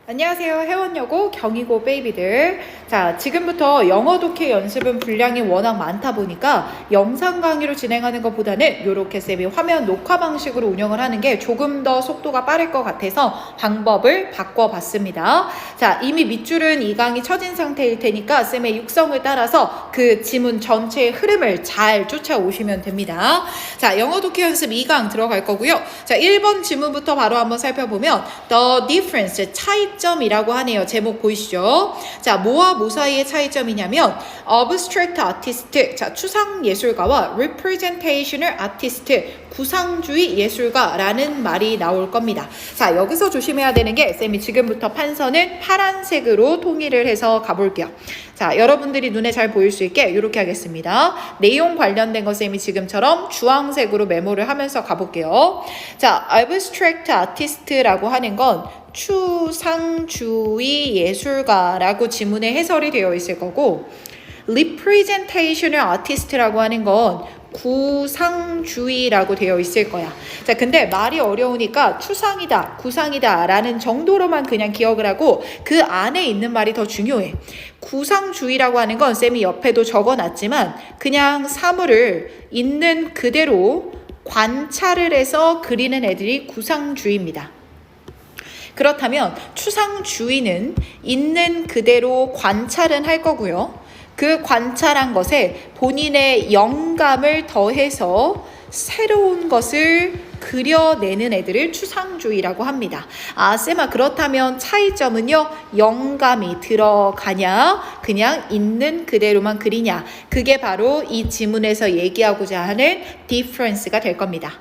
안녕하세요. 회원여고 경희고 베이비들. 자, 지금부터 영어 독해 연습은 분량이 워낙 많다 보니까 영상 강의로 진행하는 것보다는 이렇게 쌤이 화면 녹화 방식으로 운영을 하는 게 조금 더 속도가 빠를 것 같아서 방법을 바꿔봤습니다. 자, 이미 밑줄은 이 강의 쳐진 상태일 테니까 쌤의 육성을 따라서 그 지문 전체의 흐름을 잘 쫓아오시면 됩니다. 자, 영어 독해 연습 2강 들어갈 거고요. 자, 1번 지문부터 바로 한번 살펴보면 The difference, 차이점이라고 하네요. 제목 보이시죠? 자, 뭐와 뭐 사이의 차이점이냐면 abstract artist, 자, 추상 예술가와 representational artist, 구상주의 예술가라는 말이 나올 겁니다. 자, 여기서 조심해야 되는 게 쌤이 지금부터 판서는 파란색으로 통일을 해서 가볼게요. 자, 여러분들이 눈에 잘 보일 수 있게 이렇게 하겠습니다. 내용 관련된 거 쌤이 지금처럼 주황색으로 메모를 하면서 가볼게요. 자, abstract artist라고 하는 건 추상주의 예술가라고 지문에 해설이 되어 있을 거고, representational artist라고 하는 건 구상주의라고 되어 있을 거야. 자, 근데 말이 어려우니까 추상이다, 구상이다 라는 정도로만 그냥 기억을 하고 그 안에 있는 말이 더 중요해. 구상주의라고 하는 건 쌤이 옆에도 적어놨지만 그냥 사물을 있는 그대로 관찰을 해서 그리는 애들이 구상주의입니다. 그렇다면 추상주의는 있는 그대로 관찰은 할 거고요. 그 관찰한 것에 본인의 영감을 더해서 새로운 것을 그려내는 애들을 추상주의라고 합니다. 아, 쌤아, 그렇다면 차이점은요, 영감이 들어가냐, 그냥 있는 그대로만 그리냐, 그게 바로 이 지문에서 얘기하고자 하는 difference가 될 겁니다.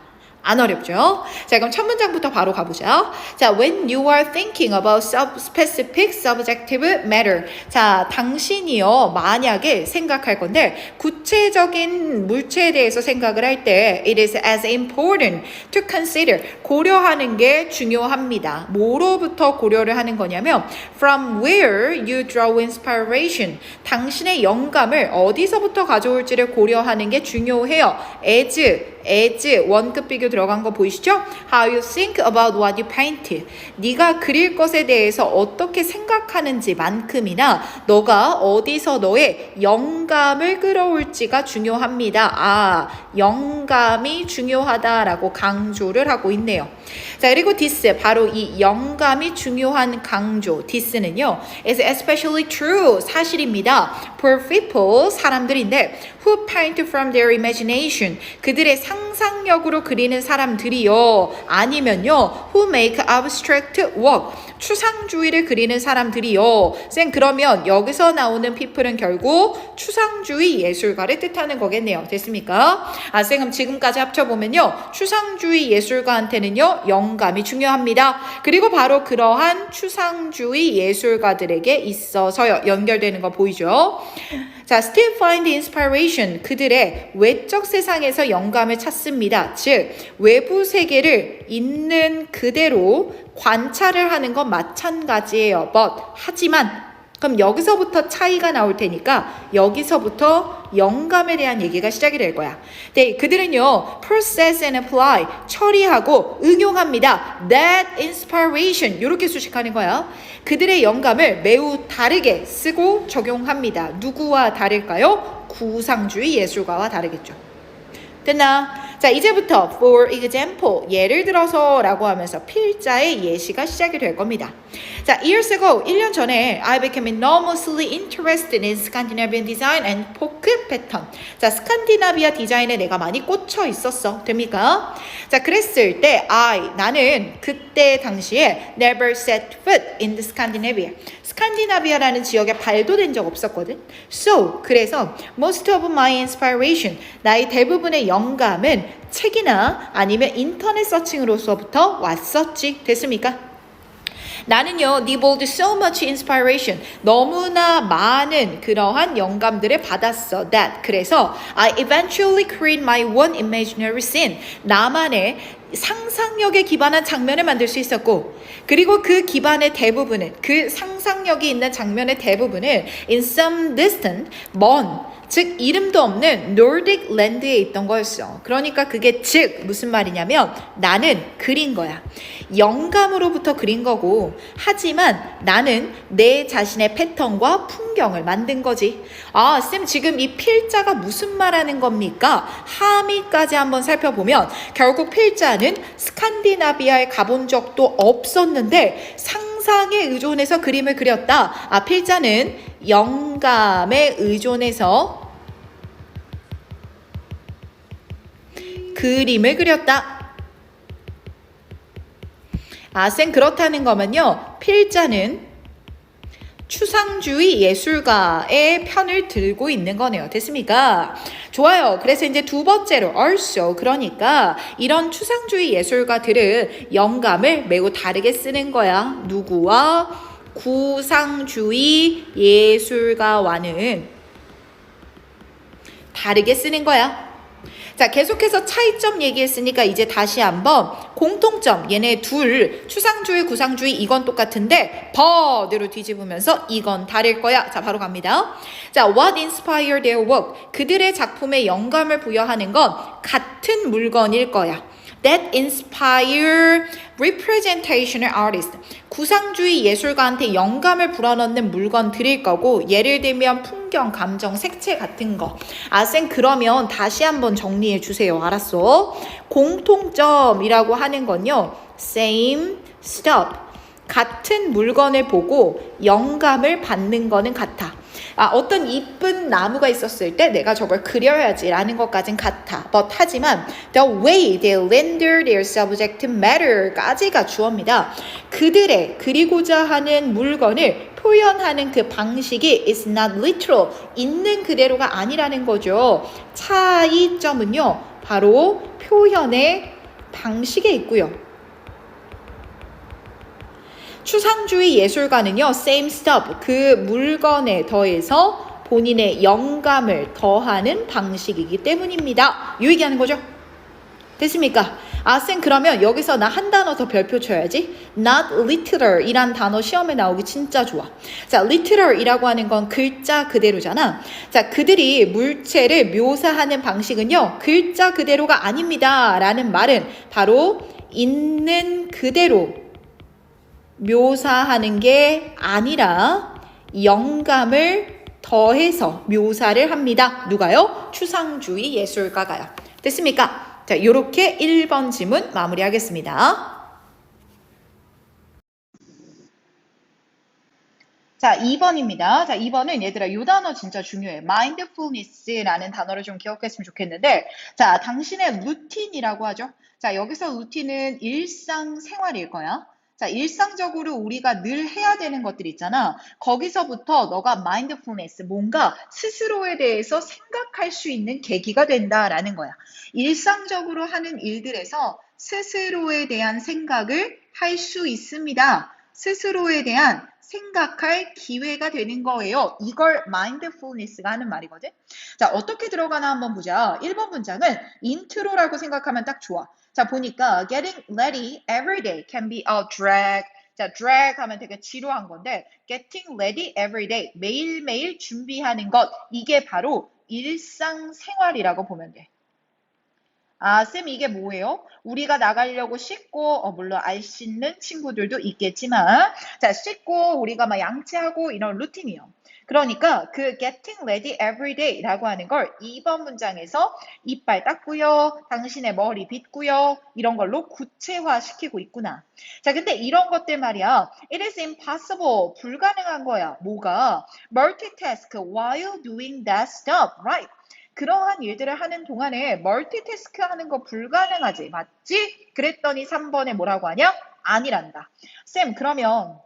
안 어렵죠? 자, 그럼 첫 문장부터 바로 가보자. 자, when you are thinking about specific subjective matter. 자, 당신이요, 만약에 생각할 건데, 구체적인 물체에 대해서 생각을 할 때, it is as important to consider. 고려하는 게 중요합니다. 뭐로부터 고려를 하는 거냐면, from where you draw inspiration. 당신의 영감을 어디서부터 가져올지를 고려하는 게 중요해요. as 원급 비교 들어간 거 보이시죠? How you think about what you paint. 네가 그릴 것에 대해서 어떻게 생각하는지 만큼이나 너가 어디서 너의 영감을 끌어올지가 중요합니다. 아, 영감이 중요하다라고 강조를 하고 있네요. 자, 그리고 this, 바로 이 영감이 중요한 강조, this는요, is especially true, 사실입니다. for people, 사람들인데 who paint from their imagination, 그들의 상상력으로 그리는 사람들이요, 아니면요 who make abstract work, 추상주의를 그리는 사람들이요. 쌤, 그러면 여기서 나오는 people은 결국 추상주의 예술가를 뜻하는 거겠네요. 됐습니까? 아, 쌤, 지금까지 합쳐보면요, 추상주의 예술가한테는요 영감이 중요합니다. 그리고 바로 그러한 추상주의 예술가들에게 있어서 연결되는 거 보이죠? 자, still find inspiration. 그들의 외적 세상에서 영감을 찾습니다. 즉, 외부 세계를 있는 그대로 관찰을 하는 건 마찬가지예요. but, 하지만, 그럼 여기서부터 차이가 나올 테니까 여기서부터 영감에 대한 얘기가 시작이 될 거야. 네, 그들은요, process and apply, 처리하고 응용합니다. that inspiration, 이렇게 수식하는 거야. 그들의 영감을 매우 다르게 쓰고 적용합니다. 누구와 다를까요? 구상주의 예술가와 다르겠죠. 됐나? 자, 이제부터 for example, 예를 들어서 라고 하면서 필자의 예시가 시작이 될 겁니다. 자, years ago, 1년 전에 I became enormously interested in Scandinavian design and folk pattern. 자, 스칸디나비아 디자인에 내가 많이 꽂혀 있었어. 됩니까? 자, 그랬을 때 나는 그때 당시에 never set foot in the Scandinavia. 스칸디나비아라는 지역에 발도 댄 적 없었거든. So, 그래서 most of my inspiration, 나의 대부분의 영감은 책이나 아니면 인터넷 서칭으로서부터 왔었지. 됐습니까? 나는요, nibbled so much inspiration, 너무나 많은 그러한 영감들을 받았어. That, 그래서 I eventually create my one imaginary scene, 나만의 상상력에 기반한 장면을 만들 수 있었고, 그리고 그 기반의 대부분은, 그 상상력이 있는 장면의 대부분은 in some distant, 먼 즉 이름도 없는 노르딕 랜드에 있던 거였어. 그러니까 그게 즉 무슨 말이냐면 나는 그린 거야. 영감으로부터 그린 거고 하지만 나는 내 자신의 패턴과 풍경을 만든 거지. 아, 쌤 지금 이 필자가 무슨 말하는 겁니까? 하미까지 한번 살펴보면 결국 필자는 스칸디나비아에 가본 적도 없었는데 상상에 의존해서 그림을 그렸다. 아, 필자는 영감에 의존해서 그림을 그렸다. 아, 쌤 그렇다는 거면요. 필자는 추상주의 예술가의 편을 들고 있는 거네요. 됐습니까? 좋아요. 그래서 이제 두 번째로 also 그러니까 이런 추상주의 예술가들은 영감을 매우 다르게 쓰는 거야. 누구와? 구상주의 예술가와는 다르게 쓰는 거야. 자, 계속해서 차이점 얘기했으니까 이제 다시 한번 공통점 얘네 둘 추상주의 구상주의 이건 똑같은데 버대로 뒤집으면서 이건 다를 거야. 자, 바로 갑니다. 자, what inspired their work? 그들의 작품에 영감을 부여하는 건 같은 물건일 거야. That inspire representational artist. 구상주의 예술가한테 영감을 불어넣는 물건들일 거고 예를 들면 풍경, 감정, 색채 같은 거. 아, 쌤 그러면 다시 한번 정리해 주세요. 알았어? 공통점이라고 하는 건요. Same stuff. 같은 물건을 보고 영감을 받는 거는 같아. 아, 어떤 이쁜 나무가 있었을 때 내가 저걸 그려야지 라는 것까진 같아. But 하지만 the way they render their subject matter 까지가 주어입니다. 그들의 그리고자 하는 물건을 표현하는 그 방식이 is not literal. 있는 그대로가 아니라는 거죠. 차이점은요. 바로 표현의 방식에 있고요. 추상주의 예술가는요, same stuff, 그 물건에 더해서 본인의 영감을 더하는 방식이기 때문입니다. 이 얘기하는 거죠. 됐습니까? 아, 쌤 그러면 여기서 나 한 단어 더 별표 쳐야지. Not literal 이란 단어 시험에 나오기 진짜 좋아. 자, literal 이라고 하는 건 글자 그대로잖아. 자, 그들이 물체를 묘사하는 방식은요, 글자 그대로가 아닙니다. 라는 말은 바로 있는 그대로 묘사하는 게 아니라 영감을 더해서 묘사를 합니다. 누가요? 추상주의 예술가가요. 됐습니까? 자, 요렇게 1번 지문 마무리하겠습니다. 자, 2번입니다. 자, 2번은 얘들아 요 단어 진짜 중요해. mindfulness라는 단어를 좀 기억했으면 좋겠는데, 자, 당신의 루틴이라고 하죠. 자, 여기서 루틴은 일상생활일 거야. 자, 일상적으로 우리가 늘 해야 되는 것들 있잖아. 거기서부터 너가 mindfulness, 뭔가 스스로에 대해서 생각할 수 있는 계기가 된다라는 거야. 일상적으로 하는 일들에서 스스로에 대한 생각을 할 수 있습니다. 스스로에 대한 생각할 기회가 되는 거예요. 이걸 mindfulness가 하는 말이거든. 자, 어떻게 들어가나 한번 보자. 1번 문장은 인트로라고 생각하면 딱 좋아. 자, 보니까 getting ready every day can be a drag. 자, drag 하면 되게 지루한 건데 getting ready every day, 매일매일 준비하는 것, 이게 바로 일상생활이라고 보면 돼. 아, 쌤 이게 뭐예요? 우리가 나가려고 씻고, 물론 안 씻는 친구들도 있겠지만, 자, 씻고 우리가 막 양치하고 이런 루틴이요. 그러니까 그 getting ready every day라고 하는 걸 2번 문장에서 이빨 닦고요, 당신의 머리 빗고요, 이런 걸로 구체화시키고 있구나. 자, 근데 이런 것들 말이야. It is impossible. 불가능한 거야. 뭐가? Multitask while doing that stuff, right? 그러한 일들을 하는 동안에 멀티태스크 하는 거 불가능하지. 맞지? 그랬더니 3번에 뭐라고 하냐? 아니란다. 쌤, 그러면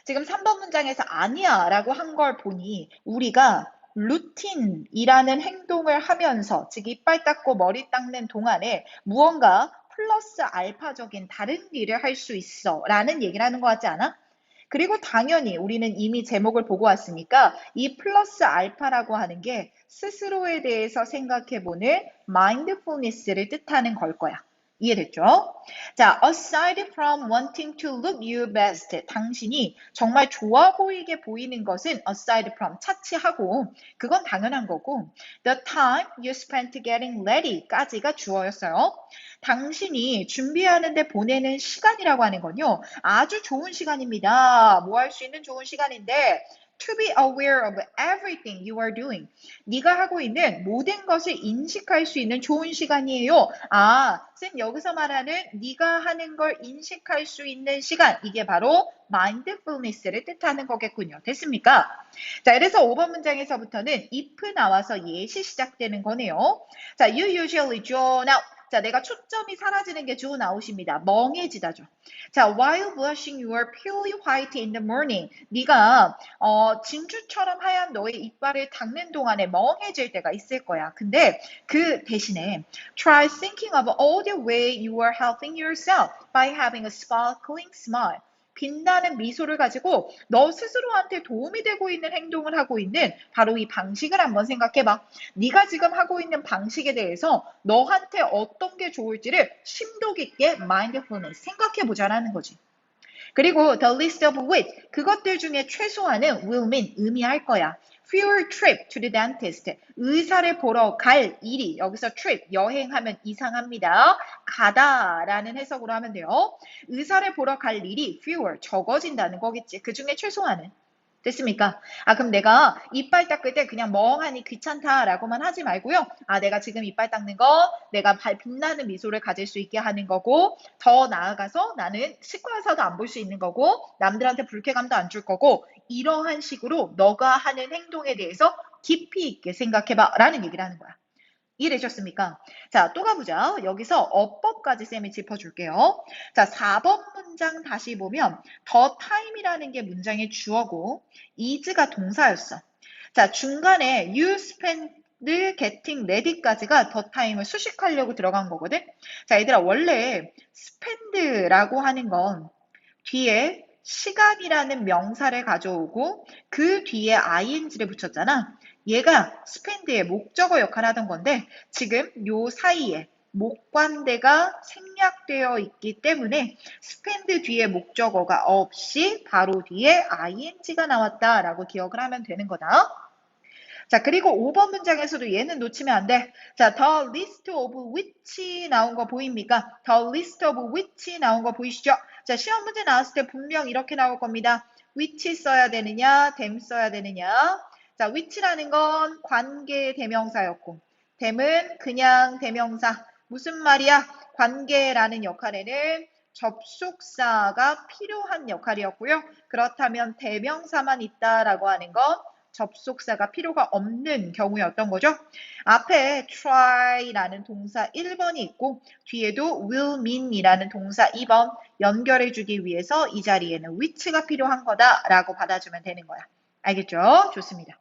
지금 3번 문장에서 아니야 라고 한 걸 보니 우리가 루틴이라는 행동을 하면서, 즉 이빨 닦고 머리 닦는 동안에 무언가 플러스 알파적인 다른 일을 할 수 있어 라는 얘기를 하는 것 같지 않아? 그리고 당연히 우리는 이미 제목을 보고 왔으니까 이 플러스 알파라고 하는 게 스스로에 대해서 생각해보는 mindfulness를 뜻하는 걸 거야. 이해됐죠? 자, aside from wanting to look your best. 당신이 정말 좋아 보이게 보이는 것은 aside from 차치하고 그건 당연한 거고 the time you spent getting ready까지가 주어였어요. 당신이 준비하는데 보내는 시간이라고 하는 건요. 아주 좋은 시간입니다. 뭐 할 수 있는 좋은 시간인데 to be aware of everything you are doing. 네가 하고 있는 모든 것을 인식할 수 있는 좋은 시간이에요. 아, 쌤 여기서 말하는 네가 하는 걸 인식할 수 있는 시간. 이게 바로 mindfulness를 뜻하는 거겠군요. 됐습니까? 자, 그래서 5번 문장에서부터는 if 나와서 예시 시작되는 거네요. 자, you usually zone out. 자, 내가 초점이 사라지는 게 zone out입니다. 멍해지다죠. 자, while blushing you are purely white in the morning. 네가 진주처럼 하얀 너의 이빨을 닦는 동안에 멍해질 때가 있을 거야. 근데 그 대신에 try thinking of all the way you are helping yourself by having a sparkling smile. 빛나는 미소를 가지고 너 스스로한테 도움이 되고 있는 행동을 하고 있는 바로 이 방식을 한번 생각해봐. 네가 지금 하고 있는 방식에 대해서 너한테 어떤 게 좋을지를 심도 깊게 mindfulness 생각해보자라는 거지. 그리고 the list of which 그것들 중에 최소한은 will mean 의미할 거야. Fewer trip to the dentist. 의사를 보러 갈 일이 여기서 trip 여행하면 이상합니다. 가다라는 해석으로 하면 돼요. 의사를 보러 갈 일이 fewer 적어진다는 거겠지. 그 중에 최소한은. 됐습니까? 아, 그럼 내가 이빨 닦을 때 그냥 멍하니 귀찮다라고만 하지 말고요. 아, 내가 지금 이빨 닦는 거 내가 빛나는 미소를 가질 수 있게 하는 거고 더 나아가서 나는 치과 의사도 안 볼 수 있는 거고 남들한테 불쾌감도 안 줄 거고 이러한 식으로 너가 하는 행동에 대해서 깊이 있게 생각해봐 라는 얘기를 하는 거야. 이해되셨습니까? 자, 또 가보자. 여기서 어법까지 쌤이 짚어줄게요. 자, 4번 문장 다시 보면 the time이라는 게 문장의 주어고 is가 동사였어. 자, 중간에 you spend getting ready까지가 the time을 수식하려고 들어간 거거든. 자, 얘들아 원래 spend라고 하는 건 뒤에 시간이라는 명사를 가져오고 그 뒤에 ing를 붙였잖아. 얘가 spend의 목적어 역할을 하던 건데 지금 요 사이에 목관대가 생략되어 있기 때문에 spend 뒤에 목적어가 없이 바로 뒤에 ing가 나왔다라고 기억을 하면 되는 거다. 자, 그리고 5번 문장에서도 얘는 놓치면 안 돼. 자, the list of which 나온 거 보입니까? the list of which 나온 거 보이시죠? 자, 시험 문제 나왔을 때 분명 이렇게 나올 겁니다. which 써야 되느냐, them 써야 되느냐. 자, which라는 건 관계 대명사였고, them은 그냥 대명사. 무슨 말이야? 관계라는 역할에는 접속사가 필요한 역할이었고요. 그렇다면 대명사만 있다라고 하는 건 접속사가 필요가 없는 경우였던 거죠. 앞에 try라는 동사 1번이 있고 뒤에도 will mean이라는 동사 2번 연결해주기 위해서 이 자리에는 which가 필요한 거다라고 받아주면 되는 거야. 알겠죠? 좋습니다.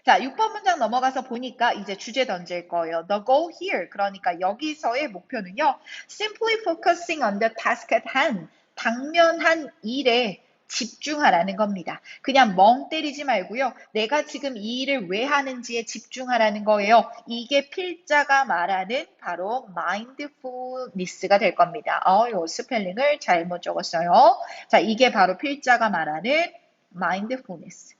자, 6번 문장 넘어가서 보니까 이제 주제 던질 거예요. The goal here. 그러니까 여기서의 목표는요. Simply focusing on the task at hand. 당면한 일에 집중하라는 겁니다. 그냥 멍 때리지 말고요. 내가 지금 이 일을 왜 하는지에 집중하라는 거예요. 이게 필자가 말하는 바로 mindfulness가 될 겁니다. 요 스펠링을 잘못 적었어요. 자, 이게 바로 필자가 말하는 mindfulness.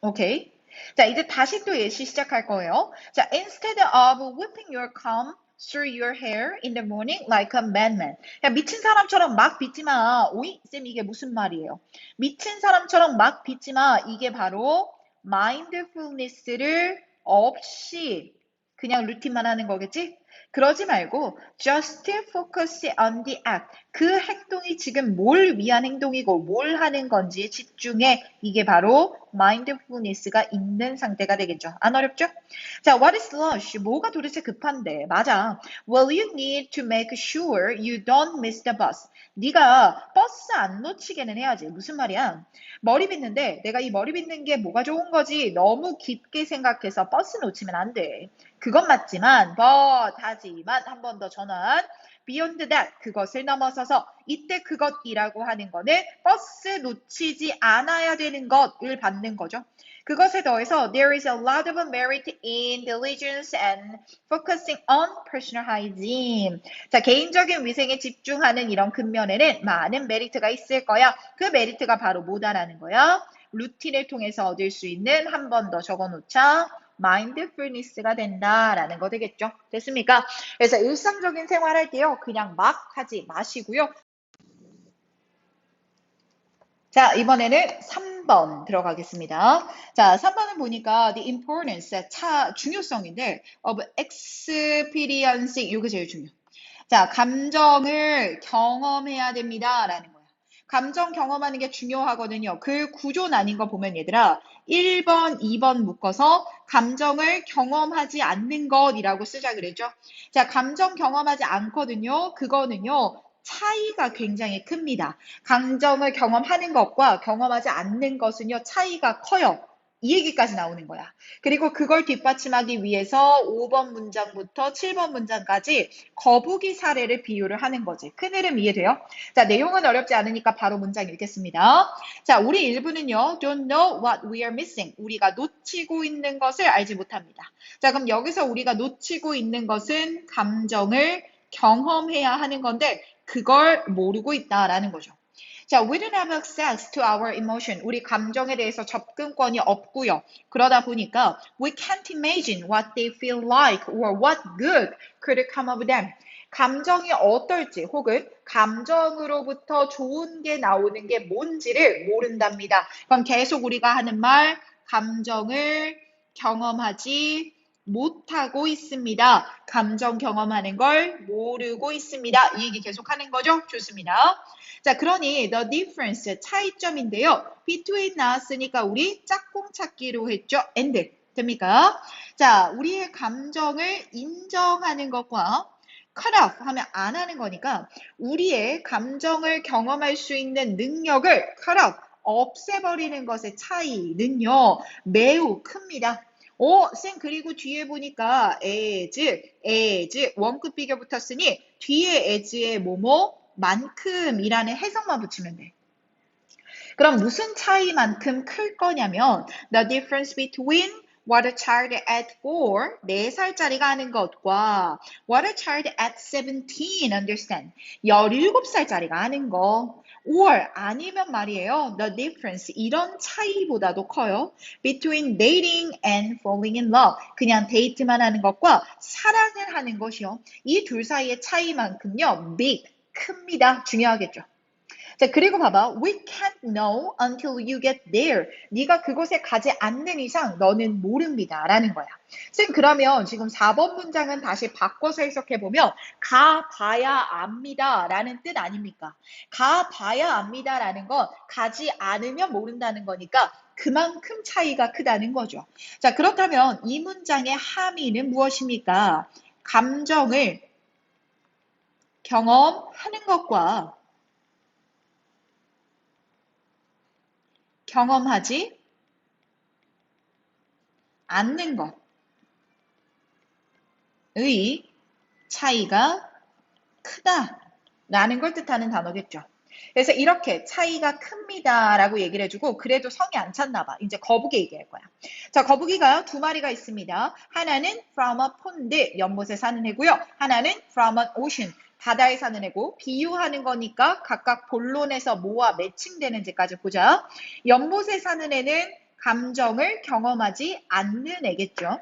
오케이. 자, 이제 다시 또 예시 시작할 거예요. 자, instead of whipping your comb through your hair in the morning like a madman. 야, 미친 사람처럼 막 빗지 마. 오이? 쌤, 이게 무슨 말이에요? 미친 사람처럼 막 빗지 마. 이게 바로 mindfulness를 없이 그냥 루틴만 하는 거겠지? 그러지 말고 just focus on the act. 그 행동이 지금 뭘 위한 행동이고 뭘 하는 건지에 집중해. 이게 바로 mindfulness가 있는 상태가 되겠죠. 안 어렵죠? 자, what is rush? 뭐가 도대체 급한데? 맞아. Well, you need to make sure you don't miss the bus. 네가 버스 안 놓치게는 해야지. 무슨 말이야? 머리 빗는데 내가 이 머리 빗는 게 뭐가 좋은 거지? 너무 깊게 생각해서 버스 놓치면 안 돼. 그건 맞지만, 하지만 한 번 더 전환. beyond that, 그것을 넘어서서 이때 그것이라고 하는 거는 버스 놓치지 않아야 되는 것을 받는 거죠. 그것에 더해서 there is a lot of merit in diligence and focusing on personal hygiene. 자, 개인적인 위생에 집중하는 이런 근면에는 많은 메리트가 있을 거야. 그 메리트가 바로 뭐다라는 거야? 루틴을 통해서 얻을 수 있는 한 번 더 적어놓자. 마인드풀니스가 된다라는 거 되겠죠. 됐습니까? 그래서 일상적인 생활할 때요. 그냥 막 하지 마시고요. 자, 이번에는 3번 들어가겠습니다. 자, 3번은 보니까 the importance, 중요성인데 of experiencing, 이게 제일 중요. 자, 감정을 경험해야 됩니다. 라는 거야. 감정 경험하는 게 중요하거든요. 그 구조 나뉜 거 보면 얘들아 1번, 2번 묶어서 감정을 경험하지 않는 것이라고 쓰자 그랬죠. 자, 감정 경험하지 않거든요. 그거는요. 차이가 굉장히 큽니다. 감정을 경험하는 것과 경험하지 않는 것은요. 차이가 커요. 이 얘기까지 나오는 거야. 그리고 그걸 뒷받침하기 위해서 5번 문장부터 7번 문장까지 거북이 사례를 비유를 하는 거지. 큰 흐름 이해돼요? 자, 내용은 어렵지 않으니까 바로 문장 읽겠습니다. 자, 우리 일부는요. Don't know what we are missing. 우리가 놓치고 있는 것을 알지 못합니다. 자, 그럼 여기서 우리가 놓치고 있는 것은 감정을 경험해야 하는 건데 그걸 모르고 있다라는 거죠. 자, we don't have access to our emotion. 우리 감정에 대해서 접근권이 없고요. 그러다 보니까 we can't imagine what they feel like or what good could come of them. 감정이 어떨지 혹은 감정으로부터 좋은 게 나오는 게 뭔지를 모른답니다. 그럼 계속 우리가 하는 말, 감정을 경험하지 못하고 있습니다. 감정 경험하는 걸 모르고 있습니다. 이 얘기 계속 하는 거죠? 좋습니다. 자, 그러니 the difference, 차이점인데요. between 나왔으니까 우리 짝꿍 찾기로 했죠? and. 됩니까? 자, 우리의 감정을 인정하는 것과 cut off 하면 안 하는 거니까 우리의 감정을 경험할 수 있는 능력을 cut off, 없애버리는 것의 차이는요. 매우 큽니다. 쌤 그리고 뒤에 보니까 as 원급 비교 붙었으니 뒤에 as의 만큼이라는 해석만 붙이면 돼. 그럼 무슨 차이만큼 클 거냐면 the difference between what a child at 4, 4살짜리가 하는 것과 what a child at 17, understand, 17살짜리가 하는 거. or 아니면 말이에요. the difference, 이런 차이보다도 커요. between dating and falling in love, 그냥 데이트만 하는 것과 사랑을 하는 것이요. 이 둘 사이의 차이만큼요. big, 큽니다. 중요하겠죠. 자, 그리고 봐봐. We can't know until you get there. 네가 그곳에 가지 않는 이상 너는 모릅니다. 라는 거야. 쌤, 그러면 지금 4번 문장은 다시 바꿔서 해석해보면 가봐야 압니다. 라는 뜻 아닙니까? 가봐야 압니다. 라는 건 가지 않으면 모른다는 거니까 그만큼 차이가 크다는 거죠. 자, 그렇다면 이 문장의 함의는 무엇입니까? 감정을 경험하는 것과 경험하지 않는 것의 차이가 크다라는 걸 뜻하는 단어겠죠. 그래서 이렇게 차이가 큽니다라고 얘기를 해주고 그래도 성이 안 찼나 봐. 이제 거북이 얘기할 거야. 자, 거북이가 두 마리가 있습니다. 하나는 from a pond, 연못에 사는 애고요. 하나는 from an ocean, 바다에 사는 애고 비유하는 거니까 각각 본론에서 뭐와 매칭되는지까지 보자. 연못에 사는 애는 감정을 경험하지 않는 애겠죠.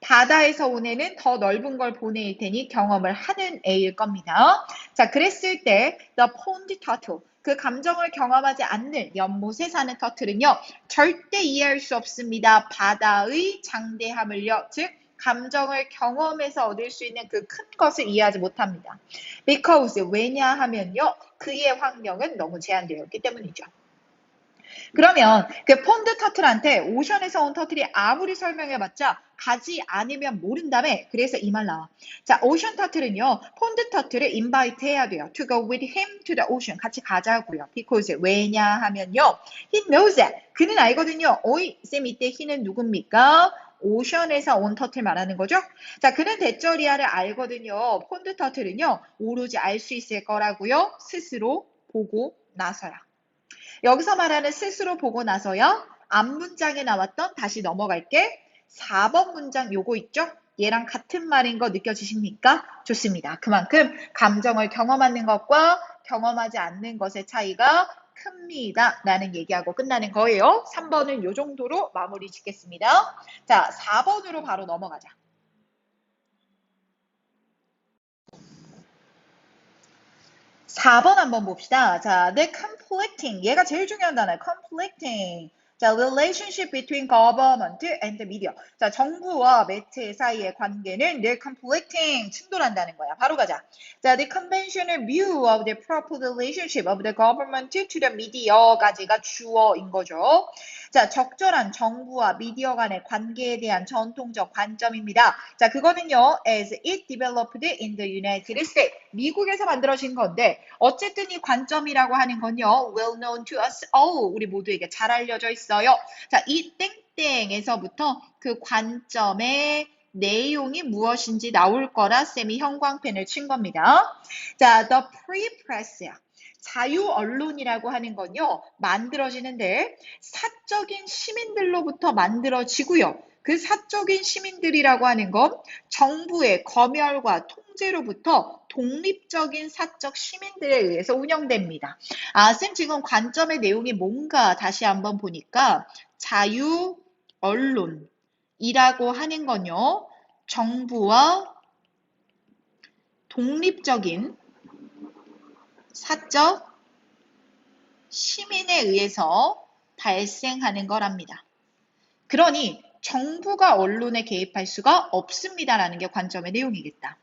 바다에서 온 애는 더 넓은 걸 보낼 테니 경험을 하는 애일 겁니다. 자, 그랬을 때 the pond turtle, 그 감정을 경험하지 않는 연못에 사는 터틀은요. 절대 이해할 수 없습니다. 바다의 장대함을요. 즉 감정을 경험해서 얻을 수 있는 그 큰 것을 이해하지 못합니다. Because, 왜냐하면요. 그의 환경은 너무 제한되어 있기 때문이죠. 그러면 그 폰드 터틀한테 오션에서 온 터틀이 아무리 설명해봤자 가지 않으면 모른다며. 그래서 이 말 나와. 자, 오션 터틀은요. 폰드 터틀을 인바이트 해야 돼요. To go with him to the ocean. 같이 가자고요. Because, 왜냐하면요. He knows that. 그는 알거든요. 오이, 쌤 이때 he는 누굽니까? 오션에서 온 터틀 말하는 거죠. 자, 그는 대쩌리아를 알거든요. 폰드 터틀은요. 오로지 알 수 있을 거라고요. 스스로 보고 나서야. 여기서 말하는 스스로 보고 나서야 앞 문장에 나왔던 다시 넘어갈게. 4번 문장 요거 있죠? 얘랑 같은 말인 거 느껴지십니까? 좋습니다. 그만큼 감정을 경험하는 것과 경험하지 않는 것의 차이가 큽니다. 라는 얘기하고 끝나는 거예요. 3번은 요 정도로 마무리 짓겠습니다. 자, 4번으로 바로 넘어가자. 4번 한번 봅시다. 자, the conflicting. 얘가 제일 중요한 단어예요. conflicting. 자, relationship between government and the media. 자, 정부와 매체 사이의 관계는 늘 conflicting, 충돌한다는 거야. 바로 가자. 자, the conventional view of the proper relationship of the government to the media까지가 주어인 거죠. 자, 적절한 정부와 미디어 간의 관계에 대한 전통적 관점입니다. 자, 그거는요, as it developed in the United States. 미국에서 만들어진 건데, 어쨌든 이 관점이라고 하는 건요, well known to us all. 우리 모두에게 잘 알려져 있어요. 자, 이 땡땡에서부터 그 관점의 내용이 무엇인지 나올 거라 쌤이 형광펜을 친 겁니다. 자, the free press야. 자유 언론이라고 하는 건요, 만들어지는데 사적인 시민들로부터 만들어지고요. 그 사적인 시민들이라고 하는 건 정부의 검열과 통제로부터 독립적인 사적 시민들에 의해서 운영됩니다. 아, 쌤 지금 관점의 내용이 뭔가 다시 한번 보니까 자유 언론이라고 하는 건요, 정부와 독립적인 사적 시민에 의해서 발생하는 거랍니다. 그러니 정부가 언론에 개입할 수가 없습니다라는 게 관점의 내용이겠다.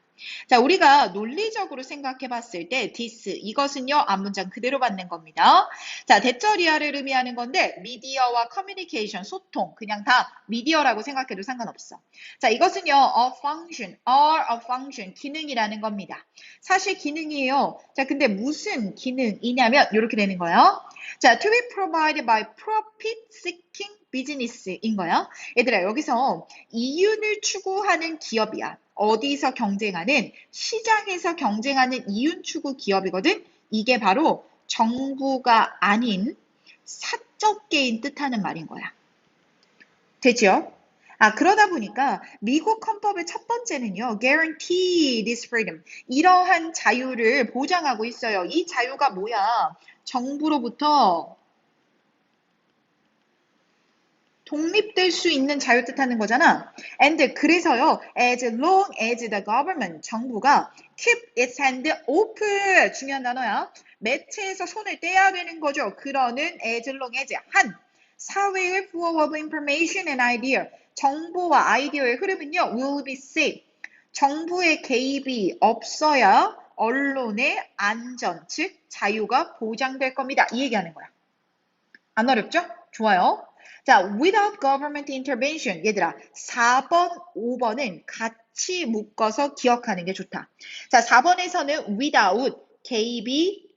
자, 우리가 논리적으로 생각해 봤을 때 this, 이것은요, 앞문장 그대로 받는 겁니다. 자, 대처리아를 의미하는 건데 미디어와 커뮤니케이션, 소통, 그냥 다 미디어라고 생각해도 상관없어. 자, 이것은요, a function, are a function, 기능이라는 겁니다. 사실 기능이에요. 자, 근데 무슨 기능이냐면 이렇게 되는 거예요. 자, to be provided by profit-seeking business인 거야. 얘들아, 여기서 이윤을 추구하는 기업이야. 어디서 경쟁하는? 시장에서 경쟁하는 이윤 추구 기업이거든. 이게 바로 정부가 아닌 사적계인 뜻하는 말인 거야. 되죠? 아, 그러다 보니까 미국 헌법의 첫 번째는요, guarantee this freedom. 이러한 자유를 보장하고 있어요. 이 자유가 뭐야? 정부로부터 독립될 수 있는 자유 뜻하는 거잖아. And 그래서요, as long as the government, 정부가 keep its hand open, 중요한 단어야. 매체에서 손을 떼야 되는 거죠. 그러는 as long as, 한 사회의 flow of information and idea, 정보와 아이디어의 흐름은요, will be safe. 정부의 개입이 없어야 언론의 안전, 즉 자유가 보장될 겁니다. 이 얘기하는 거야. 안 어렵죠? 좋아요. 자, without government intervention. 얘들아, 4번, 5번은 같이 묶어서 기억하는 게 좋다. 자, 4번에서는 without, 개입이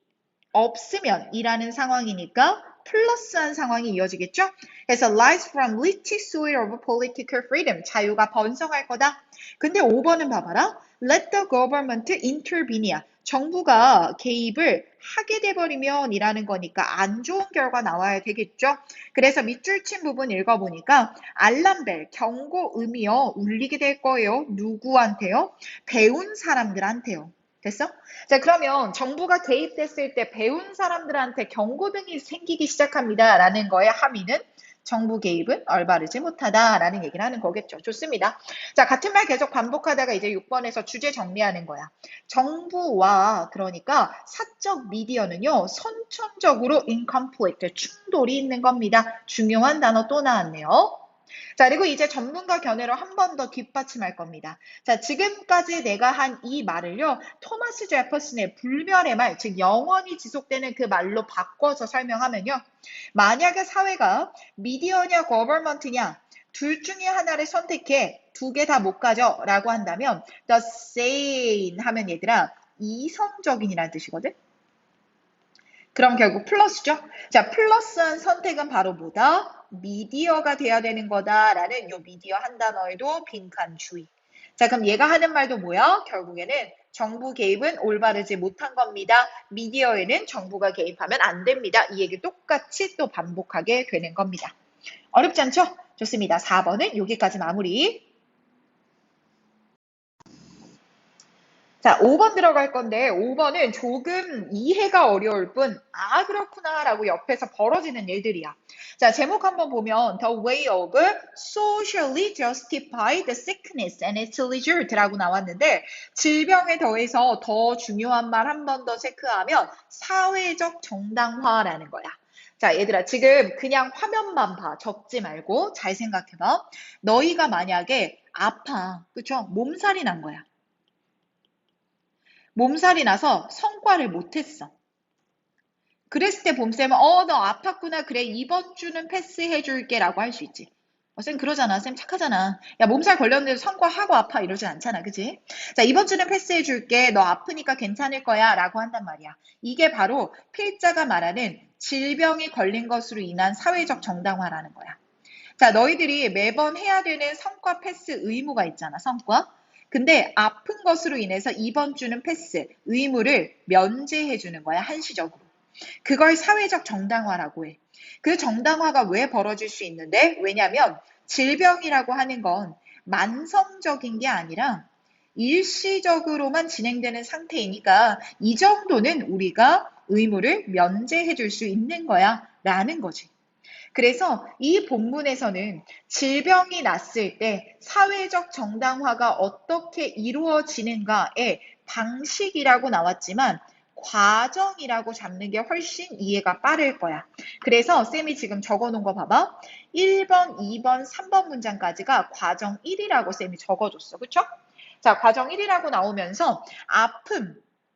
없으면 이라는 상황이니까 플러스한 상황이 이어지겠죠? 그래서 lies from little soil of political freedom. 자유가 번성할 거다. 근데 5번은 봐봐라. let the government intervene야. 정부가 개입을 하게 돼버리면 이라는 거니까 안 좋은 결과 나와야 되겠죠? 그래서 밑줄 친 부분 읽어보니까 알람벨, 경고 음이요. 울리게 될 거예요. 누구한테요? 배운 사람들한테요. 됐어? 자, 그러면 정부가 개입됐을 때 배운 사람들한테 경고등이 생기기 시작합니다. 라는 거의 함의는 정부 개입은 올바르지 못하다라는 얘기를 하는 거겠죠. 좋습니다. 자, 같은 말 계속 반복하다가 이제 6번에서 주제 정리하는 거야. 정부와 그러니까 사적 미디어는요. 선천적으로 in conflict, 충돌이 있는 겁니다. 중요한 단어 또 나왔네요. 자, 그리고 이제 전문가 견해로 한 번 더 뒷받침할 겁니다. 자, 지금까지 내가 한 이 말을요, 토마스 제퍼슨의 불멸의 말, 즉 영원히 지속되는 그 말로 바꿔서 설명하면요. 만약에 사회가 미디어냐 거버먼트냐 둘 중에 하나를 선택해 두 개 다 못 가져 라고 한다면 the sane 하면 얘들아 이성적인이라는 뜻이거든. 그럼 결국 플러스죠. 자, 플러스한 선택은 바로 뭐다? 미디어가 돼야 되는 거다라는 요 미디어 한 단어에도 빈칸 주의. 자, 그럼 얘가 하는 말도 뭐야? 결국에는 정부 개입은 올바르지 못한 겁니다. 미디어에는 정부가 개입하면 안 됩니다. 이 얘기 똑같이 또 반복하게 되는 겁니다. 어렵지 않죠? 좋습니다. 4번은 여기까지 마무리. 자, 5번 들어갈 건데 5번은 조금 이해가 어려울 뿐 아 그렇구나 라고 옆에서 벌어지는 일들이야. 자, 제목 한번 보면 The way of socially justify the sickness and its result라고 나왔는데 질병에 더해서 더 중요한 말 한 번 더 체크하면 사회적 정당화라는 거야. 자, 얘들아 지금 그냥 화면만 봐. 적지 말고 잘 생각해봐. 너희가 만약에 아파. 그쵸? 몸살이 난 거야. 몸살이 나서 성과를 못했어. 그랬을 때 봄쌤은 너 아팠구나. 그래 이번 주는 패스해줄게 라고 할 수 있지. 쌤 그러잖아. 쌤 착하잖아. 야 몸살 걸렸는데 성과하고 아파 이러진 않잖아. 그치? 자 이번 주는 패스해줄게. 너 아프니까 괜찮을 거야 라고 한단 말이야. 이게 바로 필자가 말하는 질병이 걸린 것으로 인한 사회적 정당화라는 거야. 자 너희들이 매번 해야 되는 성과 패스 의무가 있잖아. 성과. 근데 아픈 것으로 인해서 이번 주는 패스, 의무를 면제해 주는 거야, 한시적으로. 그걸 사회적 정당화라고 해. 그 정당화가 왜 벌어질 수 있는데? 왜냐하면 질병이라고 하는 건 만성적인 게 아니라 일시적으로만 진행되는 상태이니까 이 정도는 우리가 의무를 면제해 줄 수 있는 거야 라는 거지. 그래서 이 본문에서는 질병이 났을 때 사회적 정당화가 어떻게 이루어지는가의 방식이라고 나왔지만 과정이라고 잡는 게 훨씬 이해가 빠를 거야. 그래서 쌤이 지금 적어놓은 거 봐봐. 1번, 2번, 3번 문장까지가 과정 1이라고 쌤이 적어줬어. 그쵸? 자, 과정 1이라고 나오면서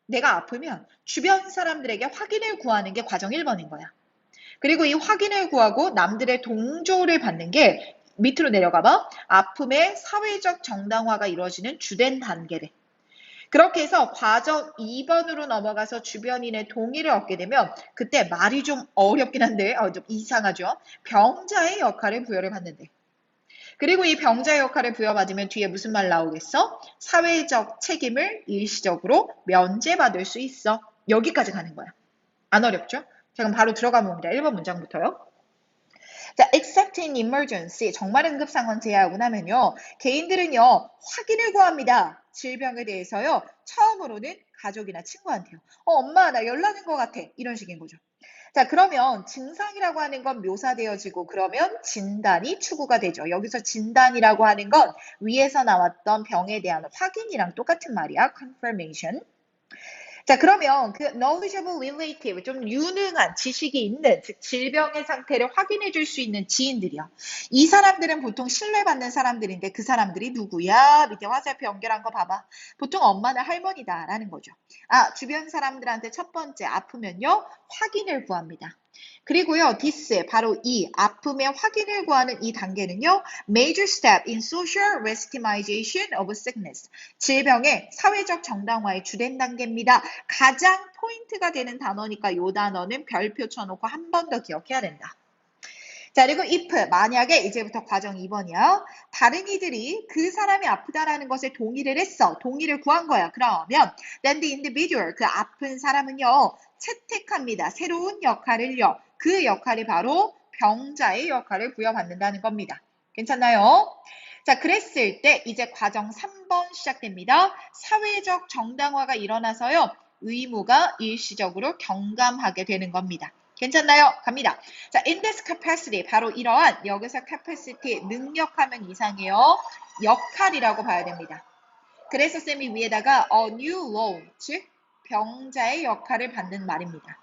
내가 아프면 주변 사람들에게 확인을 구하는 게 과정 1번인 거야. 그리고 이 확인을 구하고 남들의 동조를 받는 게 밑으로 내려가봐. 아픔의 사회적 정당화가 이루어지는 주된 단계래. 그렇게 해서 과정 2번으로 넘어가서 주변인의 동의를 얻게 되면 그때 말이 좀 어렵긴 한데 좀 이상하죠. 병자의 역할을 부여를 받는데. 그리고 이 병자의 역할을 부여받으면 뒤에 무슨 말 나오겠어? 사회적 책임을 일시적으로 면제받을 수 있어. 여기까지 가는 거야. 안 어렵죠? 자, 그럼 바로 들어가 봅니다. 1번 문장부터요. 자, except in emergency, 정말 응급 상황 제외하고 나면요. 개인들은요, 확인을 구합니다. 질병에 대해서요. 처음으로는 가족이나 친구한테요. 엄마, 나 열 나는 것 같아. 이런 식인 거죠. 자, 그러면 증상이라고 하는 건 묘사되어지고 그러면 진단이 추구가 되죠. 여기서 진단이라고 하는 건 위에서 나왔던 병에 대한 확인이랑 똑같은 말이야. confirmation. 자, 그러면 그 knowledgeable relative, 좀 유능한 지식이 있는, 즉 질병의 상태를 확인해 줄 수 있는 지인들이요. 이 사람들은 보통 신뢰받는 사람들인데 그 사람들이 누구야? 밑에 화살표 연결한 거 봐봐. 보통 엄마나 할머니다라는 거죠. 주변 사람들한테 첫 번째 아프면요. 확인을 구합니다. 그리고요, this, 바로 이 아픔의 확인을 구하는 이 단계는요, major step in social legitimization of sickness. 질병의 사회적 정당화의 주된 단계입니다. 가장 포인트가 되는 단어니까 이 단어는 별표 쳐놓고 한 번 더 기억해야 된다. 자, 그리고 if, 만약에 이제부터 과정 2번이야. 다른 이들이 그 사람이 아프다라는 것에 동의를 했어. 동의를 구한 거야. 그러면 then the individual, 그 아픈 사람은요. 채택합니다. 새로운 역할을요. 그 역할이 바로 병자의 역할을 부여받는다는 겁니다. 괜찮나요? 자, 그랬을 때 이제 과정 3번 시작됩니다. 사회적 정당화가 일어나서요. 의무가 일시적으로 경감하게 되는 겁니다. 괜찮나요? 갑니다. 자, in this capacity, 바로 이러한 여기서 capacity, 능력하면 이상해요. 역할이라고 봐야 됩니다. 그래서 쌤이 위에다가 a new role, 즉 병자의 역할을 받는 말입니다.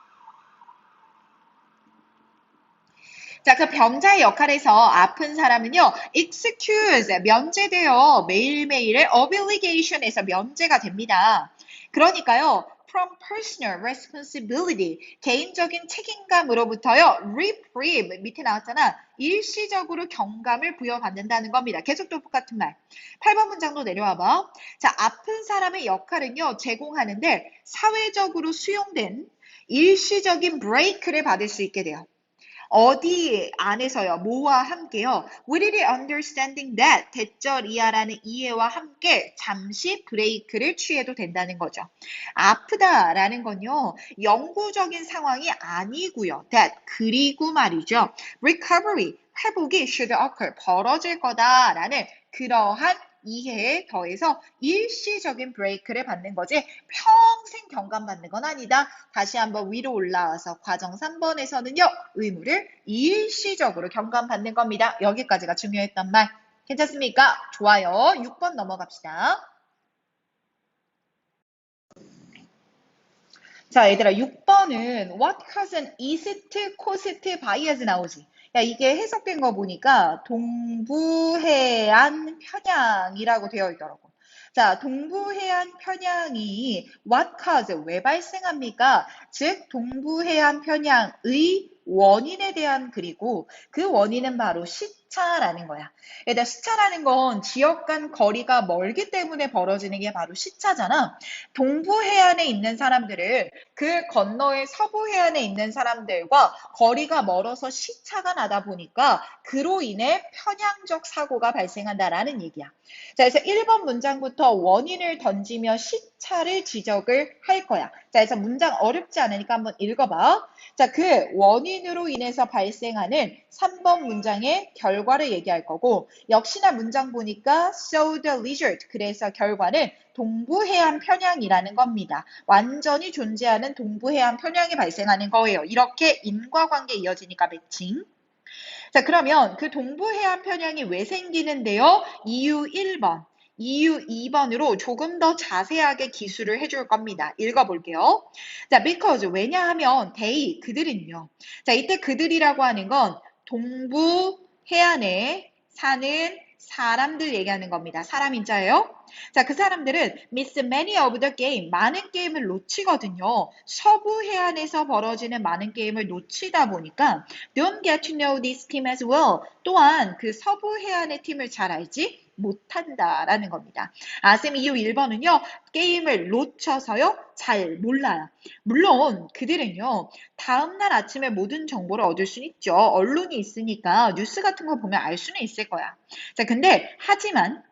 자, 그 병자의 역할에서 아픈 사람은요, excuse, 면제돼요. 매일매일의 obligation에서 면제가 됩니다. 그러니까요, from personal responsibility, 개인적인 책임감으로부터요, reprieve, 밑에 나왔잖아. 일시적으로 경감을 부여받는다는 겁니다. 계속 또 똑같은 말. 8번 문장도 내려와봐. 자, 아픈 사람의 역할은요, 제공하는데 사회적으로 수용된 일시적인 브레이크를 받을 수 있게 돼요. 어디 안에서요? 뭐와 함께요? With it understanding that 대절이야라는 이해와 함께 잠시 브레이크를 취해도 된다는 거죠. 아프다라는 건요. 영구적인 상황이 아니고요. That 그리고 말이죠. Recovery 회복이 should occur 벌어질 거다라는 그러한 이해에 더해서 일시적인 브레이크를 받는 거지 평생 경감받는 건 아니다. 다시 한번 위로 올라와서 과정 3번에서는요. 의무를 일시적으로 경감받는 겁니다. 여기까지가 중요했던 말. 괜찮습니까? 좋아요. 6번 넘어갑시다. 자, 얘들아, 6번은 what cousin east coast bias 나오지. 야, 이게 해석된 거 보니까 동부해안 편향이라고 되어 있더라고. 자, 동부해안 편향이 what cause, 왜 발생합니까? 즉, 동부해안 편향의 원인에 대한 그리고 그 원인은 바로 시차라는 거야. 얘들아, 시차라는 건 지역 간 거리가 멀기 때문에 벌어지는 게 바로 시차잖아. 동부 해안에 있는 사람들은 그 건너의 서부 해안에 있는 사람들과 거리가 멀어서 시차가 나다 보니까 그로 인해 편향적 사고가 발생한다라는 얘기야. 자, 그래서 1번 문장부터 원인을 던지며 시차를 지적을 할 거야. 자, 그래서 문장 어렵지 않으니까 한번 읽어봐. 자, 그 원인으로 인해서 발생하는 3번 문장의 결과를 얘기할 거고 역시나 문장 보니까 so the result 그래서 결과는 동부해안 편향이라는 겁니다. 완전히 존재하는 동부해안 편향이 발생하는 거예요. 이렇게 인과관계 이어지니까 매칭. 자, 그러면 그 동부해안 편향이 왜 생기는데요? 이유 1번. 이유 2번으로 조금 더 자세하게 기술을 해줄 겁니다. 읽어볼게요. 자, because 왜냐하면 they 그들은요. 자, 이때 그들이라고 하는 건 동부 해안에 사는 사람들 얘기하는 겁니다. 사람 인자예요. 자, 그 사람들은 miss many of the game, 많은 게임을 놓치거든요. 서부 해안에서 벌어지는 많은 게임을 놓치다 보니까 don't get to know this team as well. 또한 그 서부 해안의 팀을 잘 알지 못한다라는 겁니다. 쌤 이유 1번은요. 게임을 놓쳐서요. 잘 몰라요. 물론 그들은요. 다음날 아침에 모든 정보를 얻을 수는 있죠. 언론이 있으니까 뉴스 같은 거 보면 알 수는 있을 거야. 자, 근데 하지만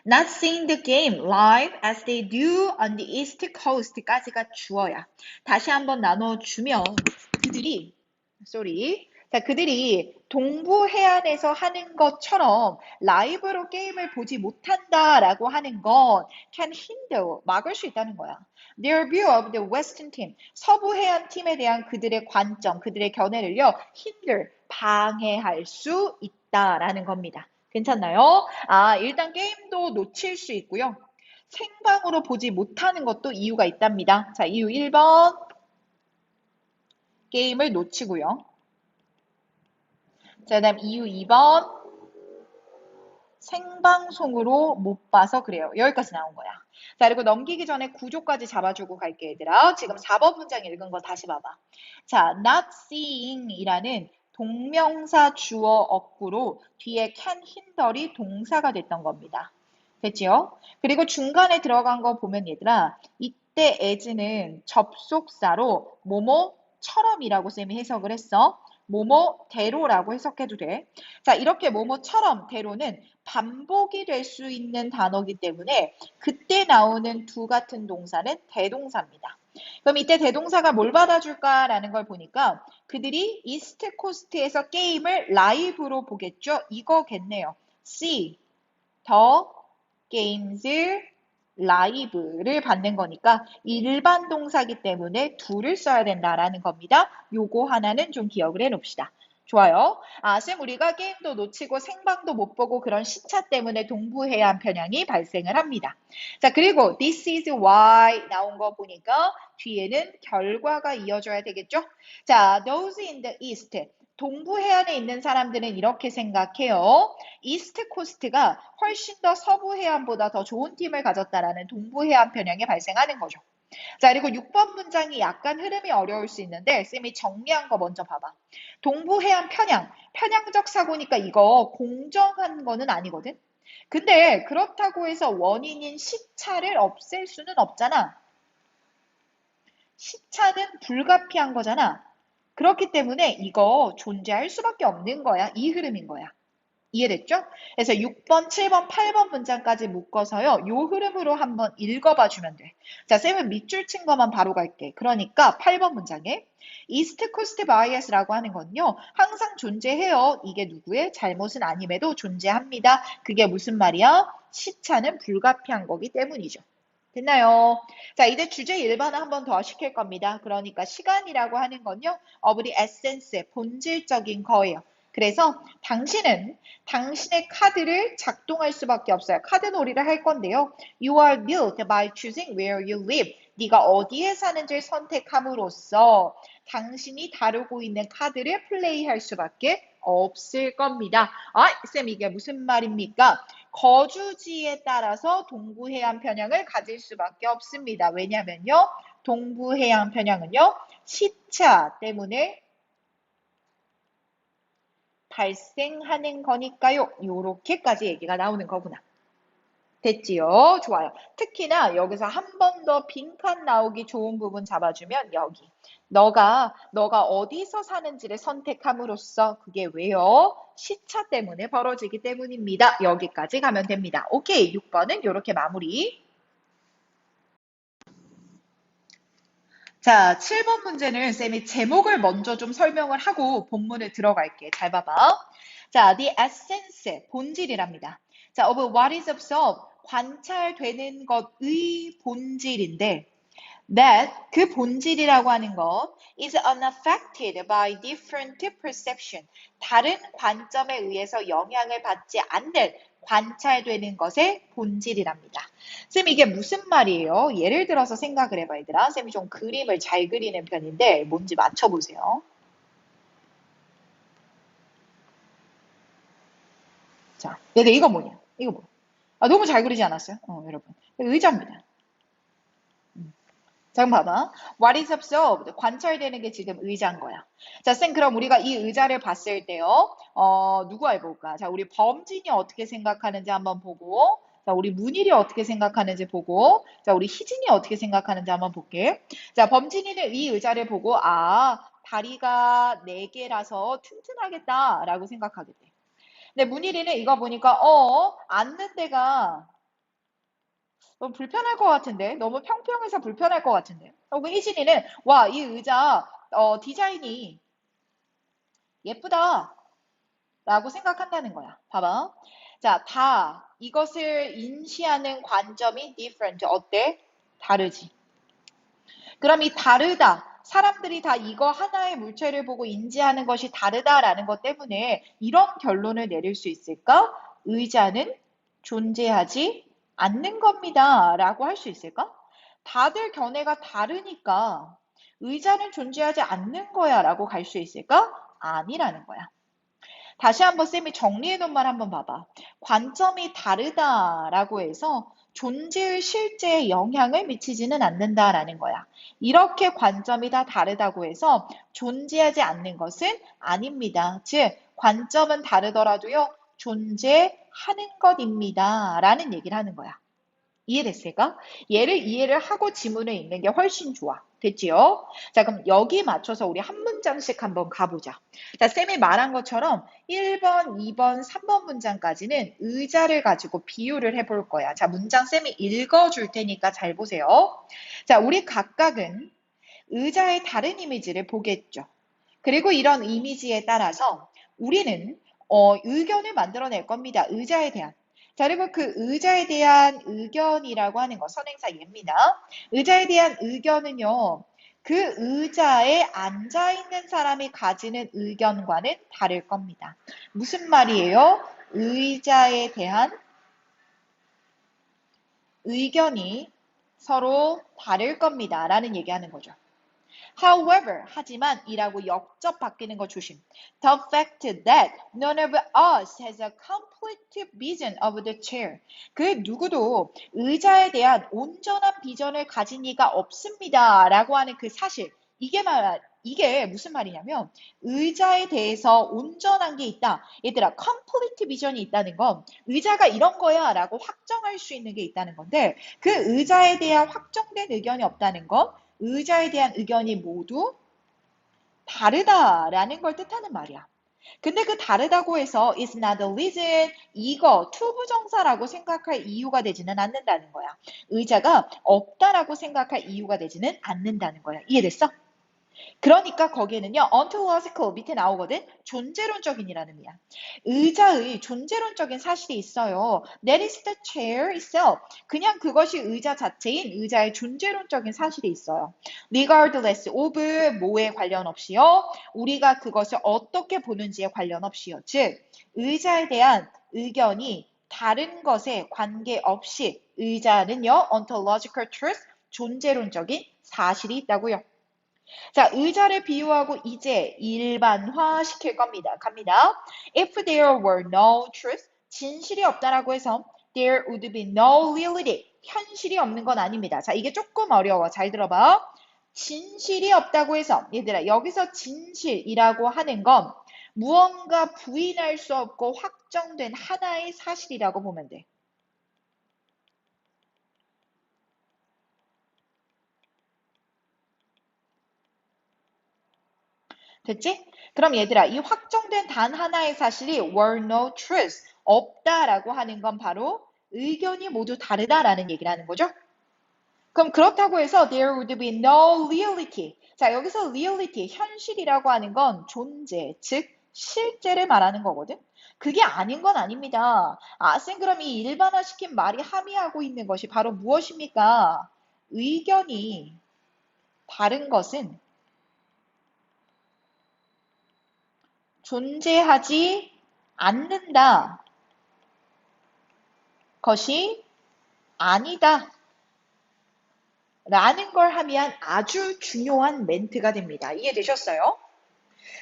not seeing the game live as they do on the East Coast까지가 주어야. 다시 한번 나눠주면 그들이 동부 해안에서 하는 것처럼 라이브로 게임을 보지 못한다라고 하는 건 can hinder, 막을 수 있다는 거야. Their view of the Western team, 서부 해안 팀에 대한 그들의 관점, 그들의 견해를요, hinder, 방해할 수 있다라는 겁니다. 괜찮나요? 일단 게임도 놓칠 수 있고요. 생방으로 보지 못하는 것도 이유가 있답니다. 자, 이유 1번. 게임을 놓치고요. 자, 그다음 이유 2번. 생방송으로 못 봐서 그래요. 여기까지 나온 거야. 자, 그리고 넘기기 전에 구조까지 잡아주고 갈게, 얘들아. 지금 4번 문장 읽은 거 다시 봐봐. 자, not seeing 이라는 동명사 주어 어구로 뒤에 can hinder이 동사가 됐던 겁니다. 됐지요? 그리고 중간에 들어간 거 보면 얘들아, 이때 as는 접속사로 뭐뭐처럼이라고 쌤이 해석을 했어. 뭐뭐대로라고 해석해도 돼. 자, 이렇게 뭐뭐처럼 대로는 반복이 될 수 있는 단어이기 때문에 그때 나오는 두 같은 동사는 대동사입니다. 그럼 이때 대동사가 뭘 받아줄까라는 걸 보니까 그들이 이스트 코스트에서 게임을 라이브로 보겠죠? 이거겠네요. See the games 라이브를 받는 거니까 일반 동사기 때문에 do를 써야 된다라는 겁니다. 요거 하나는 좀 기억을 해놓읍시다. 좋아요. 쌤 우리가 게임도 놓치고 생방도 못 보고 그런 시차 때문에 동부해안 편향이 발생을 합니다. 자, 그리고 this is why 나온 거 보니까 뒤에는 결과가 이어져야 되겠죠? 자, those in the east. 동부 해안에 있는 사람들은 이렇게 생각해요. 이스트 코스트가 훨씬 더 서부 해안보다 더 좋은 팀을 가졌다라는 동부 해안 편향이 발생하는 거죠. 자, 그리고 6번 문장이 약간 흐름이 어려울 수 있는데 쌤이 정리한 거 먼저 봐봐. 동부 해안 편향, 편향적 사고니까 이거 공정한 거는 아니거든. 근데 그렇다고 해서 원인인 시차를 없앨 수는 없잖아. 시차는 불가피한 거잖아. 그렇기 때문에 이거 존재할 수밖에 없는 거야. 이 흐름인 거야. 이해됐죠? 그래서 6번, 7번, 8번 문장까지 묶어서요. 요 흐름으로 한번 읽어봐 주면 돼. 자, 쌤은 밑줄 친 것만 바로 갈게. 그러니까 8번 문장에 이스트 코스트 바이어스라고 하는 건요. 항상 존재해요. 이게 누구의 잘못은 아님에도 존재합니다. 그게 무슨 말이야? 시차는 불가피한 거기 때문이죠. 됐나요? 자, 이제 주제 일반화 한 번 더 시킬 겁니다. 그러니까 시간이라고 하는 건요. of the essence, 본질적인 거예요. 그래서 당신은 당신의 카드를 작동할 수밖에 없어요. 카드 놀이를 할 건데요. You are built by choosing where you live. 네가 어디에 사는지를 선택함으로써 당신이 다루고 있는 카드를 플레이할 수밖에 없을 겁니다. 아, 쌤 이게 무슨 말입니까? 거주지에 따라서 동부해안 편향을 가질 수밖에 없습니다. 왜냐면요. 동부해안 편향은요. 시차 때문에 발생하는 거니까요. 요렇게까지 얘기가 나오는 거구나. 됐지요? 좋아요. 특히나 여기서 한 번 더 빈칸 나오기 좋은 부분 잡아주면 여기. 너가 어디서 사는지를 선택함으로써 그게 왜요? 시차 때문에 벌어지기 때문입니다. 여기까지 가면 됩니다. 오케이. 6번은 이렇게 마무리. 자, 7번 문제는 쌤이 제목을 먼저 좀 설명을 하고 본문에 들어갈게. 잘 봐봐. 자, the essence, 본질이랍니다. 자, of what is observed, 관찰되는 것의 본질인데, that, 그 본질이라고 하는 것, is unaffected by different perception, 다른 관점에 의해서 영향을 받지 않는 관찰되는 것의 본질이랍니다. 쌤 이게 무슨 말이에요? 예를 들어서 생각을 해봐 얘들아. 쌤이 좀 그림을 잘 그리는 편인데 뭔지 맞춰보세요. 자, 얘들 이거 뭐냐? 이거 뭐? 아, 너무 잘 그리지 않았어요? 여러분. 의자입니다. 자, 그럼 봐봐. What is observed? 관찰되는 게 지금 의자인 거야. 자, 쌤, 그럼 우리가 이 의자를 봤을 때요, 누구 해볼까? 자, 우리 범진이 어떻게 생각하는지 한번 보고, 자, 우리 문일이 어떻게 생각하는지 보고, 자, 우리 희진이 어떻게 생각하는지 한번 볼게. 자, 범진이는 이 의자를 보고, 아, 다리가 4개라서 튼튼하겠다라고 생각하겠대. 근데 문일이는 이거 보니까, 앉는 데가 너무 불편할 것 같은데? 너무 평평해서 불편할 것 같은데? 혹은 희진이는 와, 이 의자 디자인이 예쁘다 라고 생각한다는 거야. 봐봐. 자, 다 이것을 인시하는 관점이 different. 어때? 다르지. 그럼 이 다르다. 사람들이 다 이거 하나의 물체를 보고 인지하는 것이 다르다라는 것 때문에 이런 결론을 내릴 수 있을까? 의자는 존재하지 않는 겁니다. 라고 할 수 있을까? 다들 견해가 다르니까 의자는 존재하지 않는 거야 라고 갈 수 있을까? 아니라는 거야. 다시 한번 쌤이 정리해 놓은 말 한번 봐봐. 관점이 다르다라고 해서 존재의 실제에 영향을 미치지는 않는다라는 거야. 이렇게 관점이 다 다르다고 해서 존재하지 않는 것은 아닙니다. 즉, 관점은 다르더라도요, 존재하는 것입니다. 라는 얘기를 하는 거야. 이해됐을까? 얘를 이해를 하고 지문을 읽는 게 훨씬 좋아. 됐지요? 자, 그럼 여기 맞춰서 우리 한 문장씩 한번 가보자. 자, 쌤이 말한 것처럼 1번, 2번, 3번 문장까지는 의자를 가지고 비유를 해볼 거야. 자, 문장 쌤이 읽어줄 테니까 잘 보세요. 자, 우리 각각은 의자의 다른 이미지를 보겠죠. 그리고 이런 이미지에 따라서 우리는 의견을 만들어낼 겁니다. 의자에 대한. 자, 그리고 그 의자에 대한 의견이라고 하는 거, 선행사 예입니다. 의자에 대한 의견은요, 그 의자에 앉아있는 사람이 가지는 의견과는 다를 겁니다. 무슨 말이에요? 의자에 대한 의견이 서로 다를 겁니다. 라는 얘기하는 거죠. However, 하지만 이라고 역접 바뀌는 거 조심. The fact that none of us has a complete vision of the chair. 그 누구도 의자에 대한 온전한 비전을 가진 이가 없습니다. 라고 하는 그 사실. 이게 무슨 말이냐면 의자에 대해서 온전한 게 있다. 얘들아, complete vision이 있다는 건 의자가 이런 거야 라고 확정할 수 있는 게 있다는 건데 그 의자에 대한 확정된 의견이 없다는 건 의자에 대한 의견이 모두 다르다라는 걸 뜻하는 말이야. 근데 그 다르다고 해서 is not the reason 이거 투부정사라고 생각할 이유가 되지는 않는다는 거야. 의자가 없다라고 생각할 이유가 되지는 않는다는 거야. 이해됐어? 그러니까 거기에는요, ontological 밑에 나오거든? 존재론적인이라는 의미야. 의자의 존재론적인 사실이 있어요. That is the chair itself. 그냥 그것이 의자 자체인 의자의 존재론적인 사실이 있어요. Regardless of 뭐에 관련 없이요. 우리가 그것을 어떻게 보는지에 관련 없이요. 즉, 의자에 대한 의견이 다른 것에 관계없이 의자는요, ontological truth, 존재론적인 사실이 있다고요. 자, 의자를 비유하고 이제 일반화 시킬 겁니다. 갑니다. If there were no truth, 진실이 없다라고 해서 there would be no reality, 현실이 없는 건 아닙니다. 자, 이게 조금 어려워. 잘 들어봐. 진실이 없다고 해서 얘들아, 여기서 진실이라고 하는 건 무언가 부인할 수 없고 확정된 하나의 사실이라고 보면 돼. 됐지? 그럼 얘들아, 이 확정된 단 하나의 사실이 were no truth, 없다라고 하는 건 바로 의견이 모두 다르다라는 얘기를 하는 거죠. 그럼 그렇다고 해서 there would be no reality. 자, 여기서 reality, 현실이라고 하는 건 존재, 즉 실제를 말하는 거거든. 그게 아닌 건 아닙니다. 쌤 그럼 이 일반화시킨 말이 함의하고 있는 것이 바로 무엇입니까? 의견이 다른 것은 존재하지 않는다. 것이 아니다. 라는 걸 함의한 아주 중요한 멘트가 됩니다. 이해되셨어요?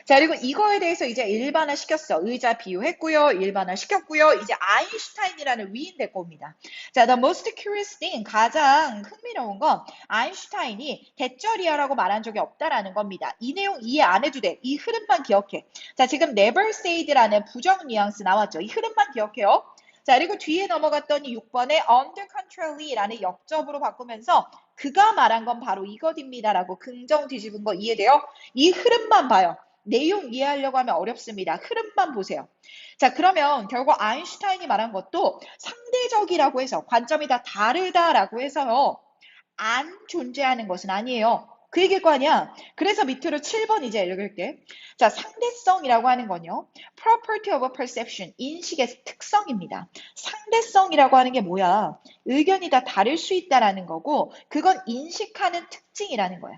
자, 그리고 이거에 대해서 이제 일반화 시켰어. 의자 비유했고요. 일반화 시켰고요. 이제 아인슈타인이라는 위인 데리고 옵니다. 자, the most curious thing, 가장 흥미로운 건 아인슈타인이 대절이야라고 말한 적이 없다라는 겁니다. 이 내용 이해 안 해도 돼. 이 흐름만 기억해. 자, 지금 never said라는 부정 뉘앙스 나왔죠. 이 흐름만 기억해요. 자, 그리고 뒤에 넘어갔더니 6번에 under contrary라는 역접으로 바꾸면서 그가 말한 건 바로 이것입니다라고 긍정 뒤집은 거 이해돼요? 이 흐름만 봐요. 내용 이해하려고 하면 어렵습니다. 흐름만 보세요. 자, 그러면 결국 아인슈타인이 말한 것도 상대적이라고 해서 관점이 다 다르다라고 해서요. 안 존재하는 것은 아니에요. 그 얘기일 거 아니야. 그래서 밑으로 7번 이제 읽을게. 자, 상대성이라고 하는 건요. property of perception, 인식의 특성입니다. 상대성이라고 하는 게 뭐야? 의견이 다 다를 수 있다라는 거고 그건 인식하는 특징이라는 거야.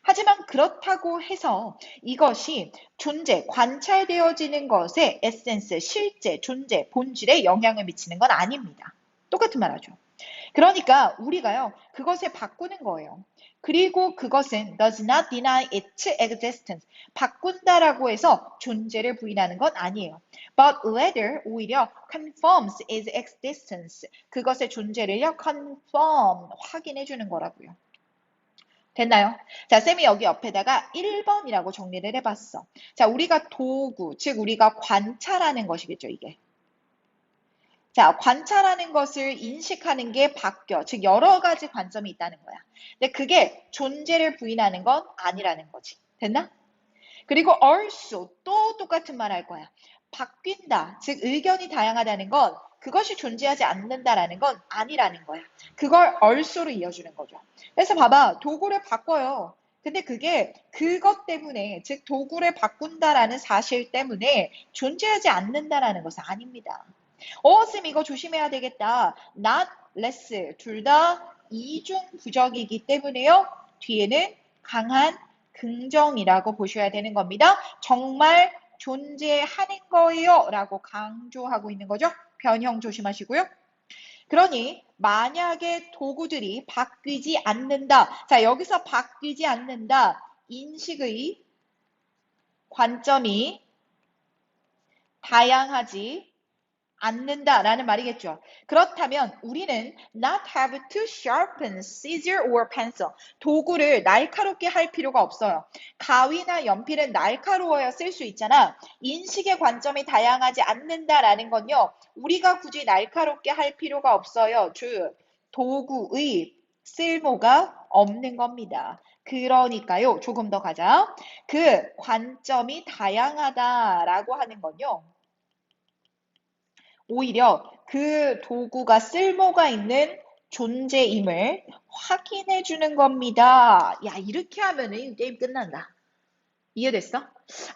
하지만 그렇다고 해서 이것이 존재, 관찰되어지는 것에 에센스, 실제, 존재, 본질에 영향을 미치는 건 아닙니다. 똑같은 말 하죠. 그러니까 우리가요, 그것을 바꾸는 거예요. 그리고 그것은 does not deny its existence. 바꾼다라고 해서 존재를 부인하는 건 아니에요. But rather, 오히려 confirms its existence. 그것의 존재를요, confirm, 확인해 주는 거라고요. 됐나요? 자, 쌤이 여기 옆에다가 1번이라고 정리를 해봤어. 자, 우리가 도구, 즉 우리가 관찰하는 것이겠죠, 이게. 자, 관찰하는 것을 인식하는 게 바뀌어. 즉 여러 가지 관점이 있다는 거야. 근데 그게 존재를 부인하는 건 아니라는 거지. 됐나? 그리고 also 또 똑같은 말 할 거야. 바뀐다. 즉 의견이 다양하다는 건 그것이 존재하지 않는다라는 건 아니라는 거야. 그걸 also로 이어주는 거죠. 그래서 봐봐. 도구를 바꿔요. 근데 그게 그것 때문에, 즉 도구를 바꾼다라는 사실 때문에 존재하지 않는다라는 것은 아닙니다. 쌤 이거 조심해야 되겠다. not, less 둘 다 이중 부적이기 때문에요. 뒤에는 강한 긍정이라고 보셔야 되는 겁니다. 정말 존재하는 거예요 라고 강조하고 있는 거죠. 변형 조심하시고요. 그러니 만약에 도구들이 바뀌지 않는다. 자, 여기서 바뀌지 않는다. 인식의 관점이 다양하지 않는다라는 말이겠죠. 그렇다면 우리는 not have to sharpen scissor or pencil. 도구를 날카롭게 할 필요가 없어요. 가위나 연필은 날카로워야 쓸 수 있잖아. 인식의 관점이 다양하지 않는다라는 건요. 우리가 굳이 날카롭게 할 필요가 없어요. 즉 도구의 쓸모가 없는 겁니다. 그러니까요, 조금 더 가자. 그 관점이 다양하다라고 하는 건요, 오히려 그 도구가 쓸모가 있는 존재임을 확인해 주는 겁니다. 야, 이렇게 하면은 게임 끝난다. 이해됐어?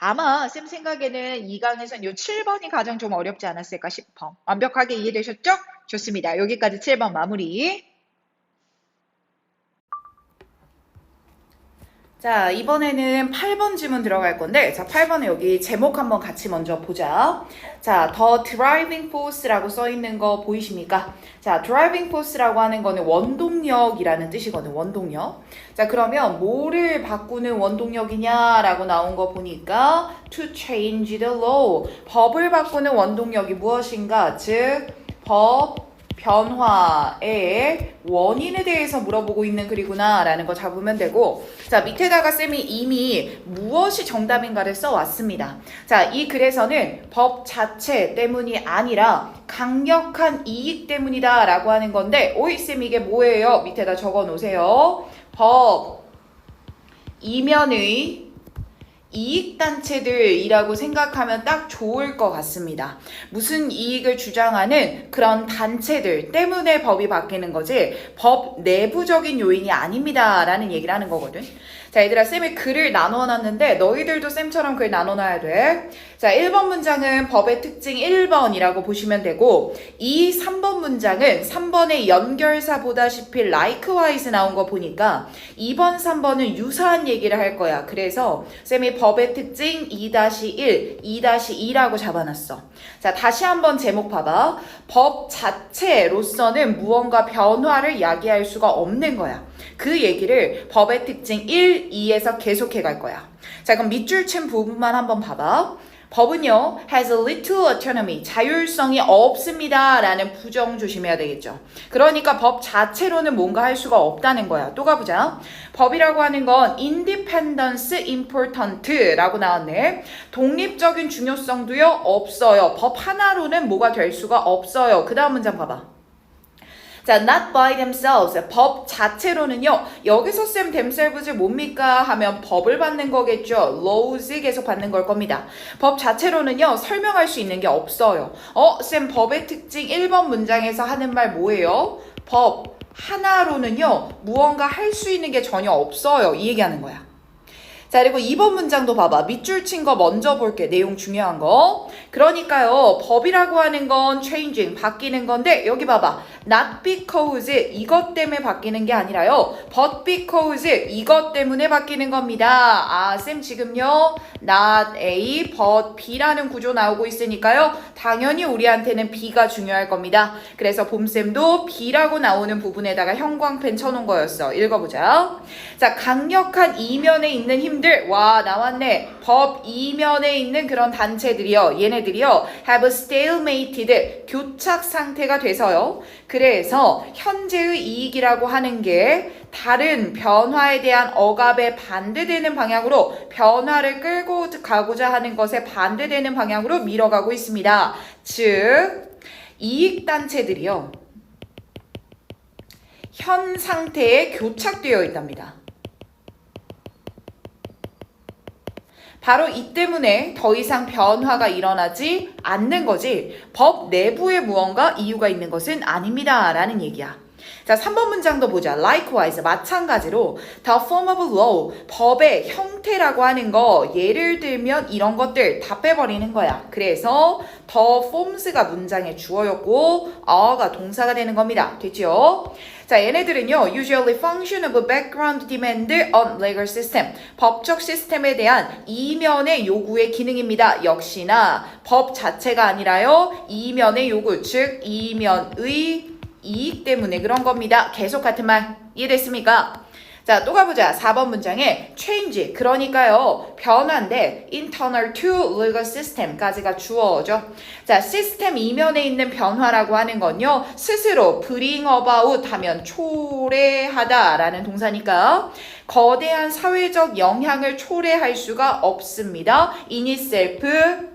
아마 쌤 생각에는 2강에선 요 7번이 가장 좀 어렵지 않았을까 싶어. 완벽하게 이해되셨죠? 좋습니다. 여기까지 7번 마무리. 자, 이번에는 8번 지문 들어갈 건데, 자, 8번에 여기 제목 한번 같이 먼저 보자. 자, The Driving Force라고 써 있는 거 보이십니까? 자, Driving Force라고 하는 거는 원동력이라는 뜻이거든, 원동력. 자, 그러면 뭐를 바꾸는 원동력이냐라고 나온 거 보니까 To change the law. 법을 바꾸는 원동력이 무엇인가? 즉, 법 변화의 원인에 대해서 물어보고 있는 글이구나 라는 거 잡으면 되고, 자, 밑에다가 쌤이 이미 무엇이 정답인가를 써왔습니다. 자, 이 글에서는 법 자체 때문이 아니라 강력한 이익 때문이다 라고 하는 건데, 오이 쌤 이게 뭐예요? 밑에다 적어 놓으세요. 법 이면의 이익단체들이라고 생각하면 딱 좋을 것 같습니다. 무슨 이익을 주장하는 그런 단체들 때문에 법이 바뀌는 거지 법 내부적인 요인이 아닙니다 라는 얘기를 하는 거거든. 자, 얘들아, 쌤이 글을 나눠놨는데 너희들도 쌤처럼 글 나눠놔야 돼. 자, 1번 문장은 법의 특징 1번이라고 보시면 되고, 이 3번 문장은 3번의 연결사 보다시피 likewise 나온 거 보니까 2번, 3번은 유사한 얘기를 할 거야. 그래서 쌤이 법의 특징 2-1, 2-2라고 잡아놨어. 자, 다시 한번 제목 봐봐. 법 자체로서는 무언가 변화를 야기할 수가 없는 거야. 그 얘기를 법의 특징 1, 2에서 계속해 갈 거야. 자, 그럼 밑줄 친 부분만 한번 봐봐. 법은요, has a little autonomy, 자율성이 없습니다 라는 부정 조심해야 되겠죠. 그러니까 법 자체로는 뭔가 할 수가 없다는 거야. 또 가보자. 법이라고 하는 건 independence important 라고 나왔네. 독립적인 중요성도요, 없어요. 법 하나로는 뭐가 될 수가 없어요. 그 다음 문장 봐봐. 자, not by themselves. 법 자체로는요. 여기서 쌤 themselves 뭡니까? 하면 법을 받는 거겠죠. laws 계속 받는 걸 겁니다. 법 자체로는요. 설명할 수 있는 게 없어요. 쌤 법의 특징 1번 문장에서 하는 말 뭐예요? 법 하나로는요. 무언가 할 수 있는 게 전혀 없어요. 이 얘기하는 거야. 자, 그리고 2번 문장도 봐봐. 밑줄 친 거 먼저 볼게. 내용 중요한 거. 그러니까요, 법이라고 하는 건 changing, 바뀌는 건데, 여기 봐봐. not because, 이것 때문에 바뀌는 게 아니라요. but because, 이것 때문에 바뀌는 겁니다. 아, 쌤 지금요, not A, but B라는 구조 나오고 있으니까요. 당연히 우리한테는 B가 중요할 겁니다. 그래서 봄쌤도 B라고 나오는 부분에다가 형광펜 쳐놓은 거였어. 읽어보자. 자, 강력한 이면에 있는 힘들, 와, 나왔네. 법 이면에 있는 그런 단체들이요. 얘네들이요. have stalemated, 교착 상태가 돼서요. 그래서 현재의 이익이라고 하는 게 다른 변화에 대한 억압에 반대되는 방향으로 변화를 끌고 가고자 하는 것에 반대되는 방향으로 밀어가고 있습니다. 즉, 이익단체들이요. 현 상태에 교착되어 있답니다. 바로 이 때문에 더 이상 변화가 일어나지 않는 거지 법 내부에 무언가 이유가 있는 것은 아닙니다 라는 얘기야. 자, 3번 문장도 보자. likewise, 마찬가지로 the form of law, 법의 형태라고 하는 거 예를 들면 이런 것들 다 빼버리는 거야. 그래서 the forms가 문장의 주어였고 are가 동사가 되는 겁니다. 됐죠? 자, 얘네들은요, usually function of background demand on legal system. 법적 시스템에 대한 이면의 요구의 기능입니다. 역시나 법 자체가 아니라요, 이면의 요구, 즉 이면의 이익 때문에 그런 겁니다. 계속 같은 말 이해됐습니까? 자, 또 가보자. 4번 문장에 change, 그러니까요 변화인데 internal to legal system까지가 주어죠. 자, 시스템 이면에 있는 변화라고 하는 건요 스스로 bring about 하면 초래하다 라는 동사니까 거대한 사회적 영향을 초래할 수가 없습니다. in itself,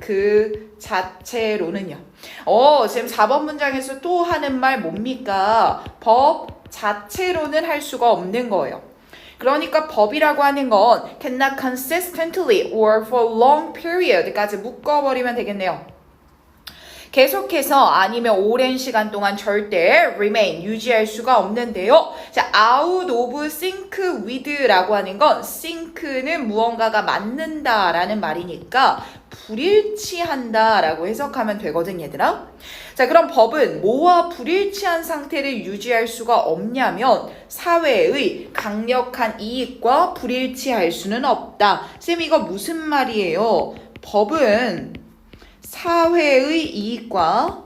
그 자체로는요. 지금 4번 문장에서 또 하는 말 뭡니까? 법 자체로는 할 수가 없는 거예요. 그러니까 법이라고 하는 건 cannot consistently or for long period까지 묶어버리면 되겠네요. 계속해서 아니면 오랜 시간 동안 절대 remain, 유지할 수가 없는데요. 자, out of sync with라고 하는 건 sync는 무언가가 맞는다라는 말이니까 불일치한다라고 해석하면 되거든, 얘들아. 자, 그럼 법은 뭐와 불일치한 상태를 유지할 수가 없냐면 사회의 강력한 이익과 불일치할 수는 없다. 쌤, 이거 무슨 말이에요? 법은 사회의 이익과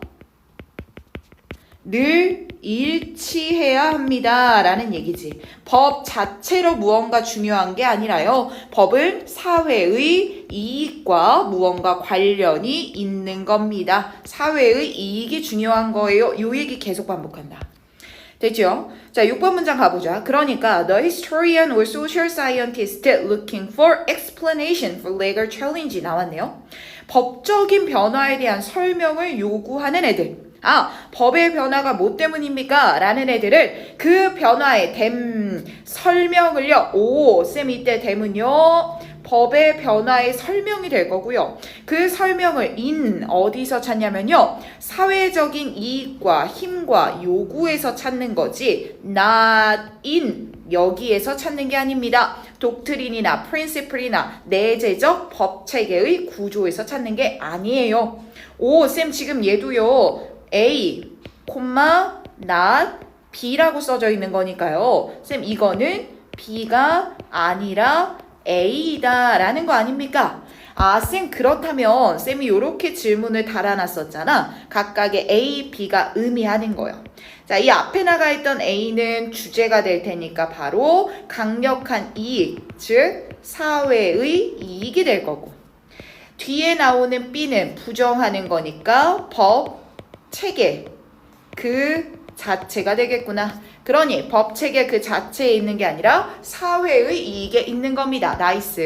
늘 일치해야 합니다 라는 얘기지. 법 자체로 무언가 중요한 게 아니라요. 법은 사회의 이익과 무언가 관련이 있는 겁니다. 사회의 이익이 중요한 거예요. 이 얘기 계속 반복한다. 됐죠? 자, 6번 문장 가보자. 그러니까 the historian or social scientist looking for explanation for legal challenge 나왔네요. 법적인 변화에 대한 설명을 요구하는 애들. 법의 변화가 뭐 때문입니까? 라는 애들을 그 변화에 댐 설명을요. 쌤 이때 댐은요. 법의 변화의 설명이 될 거고요. 그 설명을 어디서 찾냐면요. 사회적인 이익과 힘과 요구에서 찾는 거지 not in 여기에서 찾는 게 아닙니다. 독트린이나 프린시플이나 내재적 법체계의 구조에서 찾는 게 아니에요. 쌤 지금 얘도요. A, not B라고 써져 있는 거니까요. 쌤 이거는 B가 아니라 A이다 라는 거 아닙니까? 쌤 그렇다면 쌤이 이렇게 질문을 달아놨었잖아. 각각의 A, B가 의미하는 거예요. 자, 이 앞에 나가 있던 A는 주제가 될 테니까 바로 강력한 이익, 즉 사회의 이익이 될 거고 뒤에 나오는 B는 부정하는 거니까 법, 체계 그 자체가 되겠구나. 그러니 법 체계 그 자체에 있는 게 아니라 사회의 이익에 있는 겁니다. 나이스.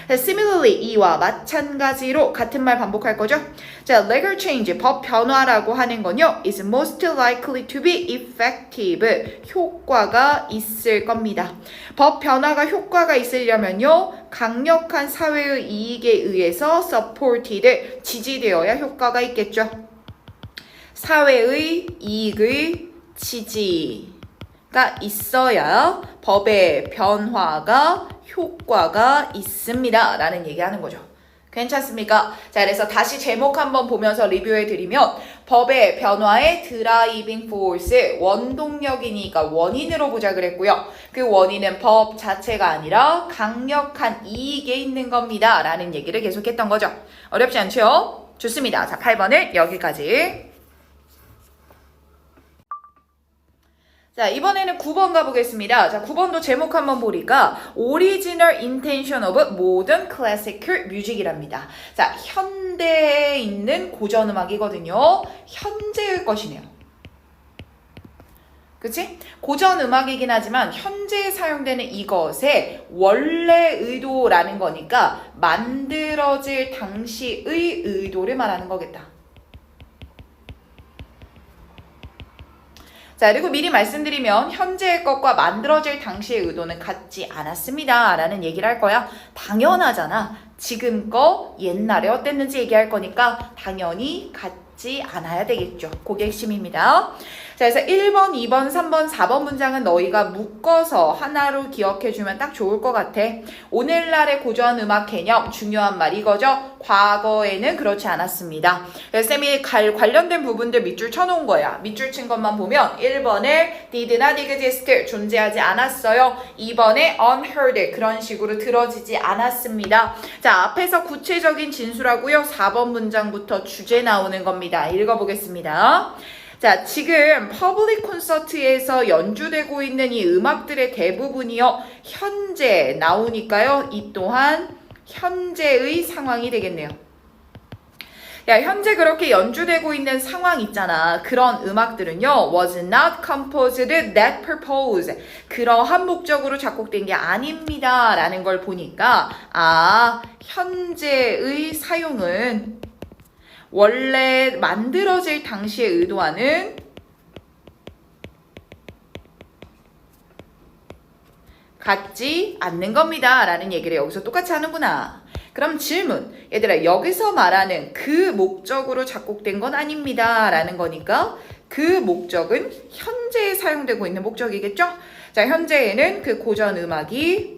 Similarly, 이와 마찬가지로 같은 말 반복할 거죠. 자, legal change, 법 변화라고 하는 건요. is most likely to be effective. 효과가 있을 겁니다. 법 변화가 효과가 있으려면요. 강력한 사회의 이익에 의해서 supported, 지지되어야 효과가 있겠죠. 사회의 이익의 지지가 있어야 법의 변화가 효과가 있습니다 라는 얘기하는 거죠. 괜찮습니까? 자, 그래서 다시 제목 한번 보면서 리뷰해 드리면 법의 변화의 드라이빙 포스, 원동력이니까 원인으로 보자 그랬고요. 그 원인은 법 자체가 아니라 강력한 이익에 있는 겁니다 라는 얘기를 계속했던 거죠. 어렵지 않죠? 좋습니다. 자, 8번을 여기까지. 자, 이번에는 9번 가보겠습니다. 자, 9번도 제목 한번 보니까 Original Intention of Modern Classical Music이랍니다. 자, 현대에 있는 고전음악이거든요. 현재의 것이네요. 그치? 고전음악이긴 하지만 현재에 사용되는 이것의 원래 의도라는 거니까 만들어질 당시의 의도를 말하는 거겠다. 자, 그리고 미리 말씀드리면 현재의 것과 만들어질 당시의 의도는 같지 않았습니다 라는 얘기를 할 거야. 당연하잖아. 지금 거 옛날에 어땠는지 얘기할 거니까 당연히 같지 않아야 되겠죠. 그게 핵심입니다. 자, 그래서 1번, 2번, 3번, 4번 문장은 너희가 묶어서 하나로 기억해주면 딱 좋을 것 같아. 오늘날의 고전음악 개념 중요한 말 이거죠. 과거에는 그렇지 않았습니다. 그래서 쌤이 관련된 부분들 밑줄 쳐놓은 거야. 밑줄 친 것만 보면 1번에 did not exist, 존재하지 않았어요. 2번에 unheard, 그런 식으로 들어지지 않았습니다. 자, 앞에서 구체적인 진술하고요. 4번 문장부터 주제 나오는 겁니다. 읽어보겠습니다. 자, 지금 퍼블릭 콘서트에서 연주되고 있는 이 음악들의 대부분이요. 현재 나오니까요. 이 또한 현재의 상황이 되겠네요. 야, 현재 그렇게 연주되고 있는 상황 있잖아. 그런 음악들은요. was not composed that purpose. 그러한 목적으로 작곡된 게 아닙니다. 라는 걸 보니까 현재의 사용은 원래 만들어질 당시에 의도하는 갖지 않는 겁니다. 라는 얘기를 여기서 똑같이 하는구나. 그럼 질문. 얘들아, 여기서 말하는 그 목적으로 작곡된 건 아닙니다. 라는 거니까 그 목적은 현재에 사용되고 있는 목적이겠죠? 자, 현재에는 그 고전 음악이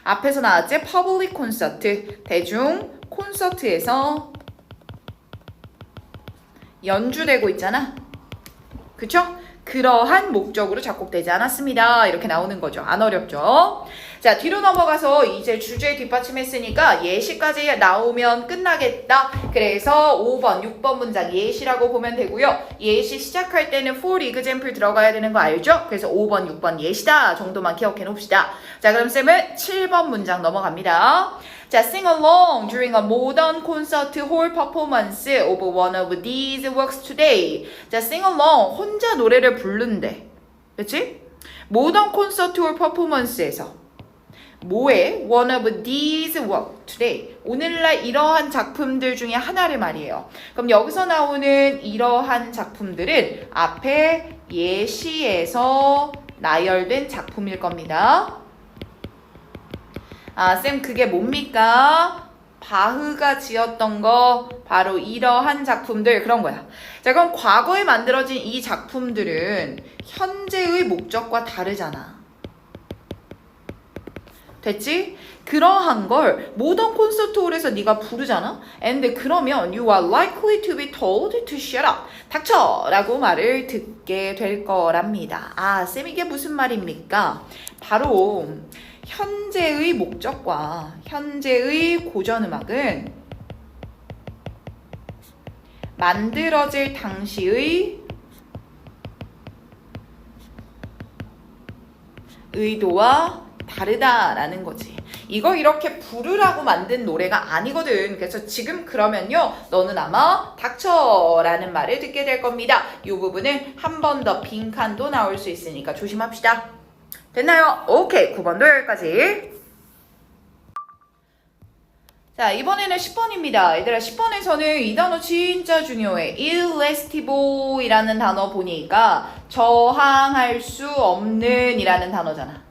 앞에서 나왔지? 퍼블릭 콘서트, 대중 콘서트에서 연주되고 있잖아. 그쵸? 그러한 목적으로 작곡되지 않았습니다. 이렇게 나오는 거죠. 안 어렵죠? 자, 뒤로 넘어가서 이제 주제 뒷받침했으니까 예시까지 나오면 끝나겠다. 그래서 5번, 6번 문장 예시라고 보면 되고요. 예시 시작할 때는 for example 들어가야 되는 거 알죠? 그래서 5번, 6번 예시다 정도만 기억해 놓읍시다. 자, 그럼 쌤은 7번 문장 넘어갑니다. 자, sing along during a modern concert hall performance of one of these works today. 자, sing along 혼자 노래를 부른대. 그치? 모던 콘서트 홀 퍼포먼스에서 뭐에? one of these works today. 오늘날 이러한 작품들 중에 하나를 말이에요. 그럼 여기서 나오는 이러한 작품들은 앞에 예시에서 나열된 작품일 겁니다. 아, 쌤 그게 뭡니까? 바흐가 지었던 거 바로 이러한 작품들 그런 거야. 자, 그럼 과거에 만들어진 이 작품들은 현재의 목적과 다르잖아. 됐지? 그러한 걸 모던 콘서트 홀에서 네가 부르잖아? and 그러면 you are likely to be told to shut up. 닥쳐! 라고 말을 듣게 될 거랍니다. 아, 쌤 이게 무슨 말입니까? 바로 현재의 목적과 현재의 고전음악은 만들어질 당시의 의도와 다르다라는 거지. 이거 이렇게 부르라고 만든 노래가 아니거든. 그래서 지금 그러면요, 너는 아마 닥쳐라는 말을 듣게 될 겁니다. 이 부분은 한 번 더 빈칸도 나올 수 있으니까 조심합시다. 됐나요? 오케이, 9번도 여기까지. 자, 이번에는 10번입니다. 얘들아, 10번에서는 이 단어 진짜 중요해. irresistible 이라는 단어 보니까 저항할 수 없는 이라는 단어잖아.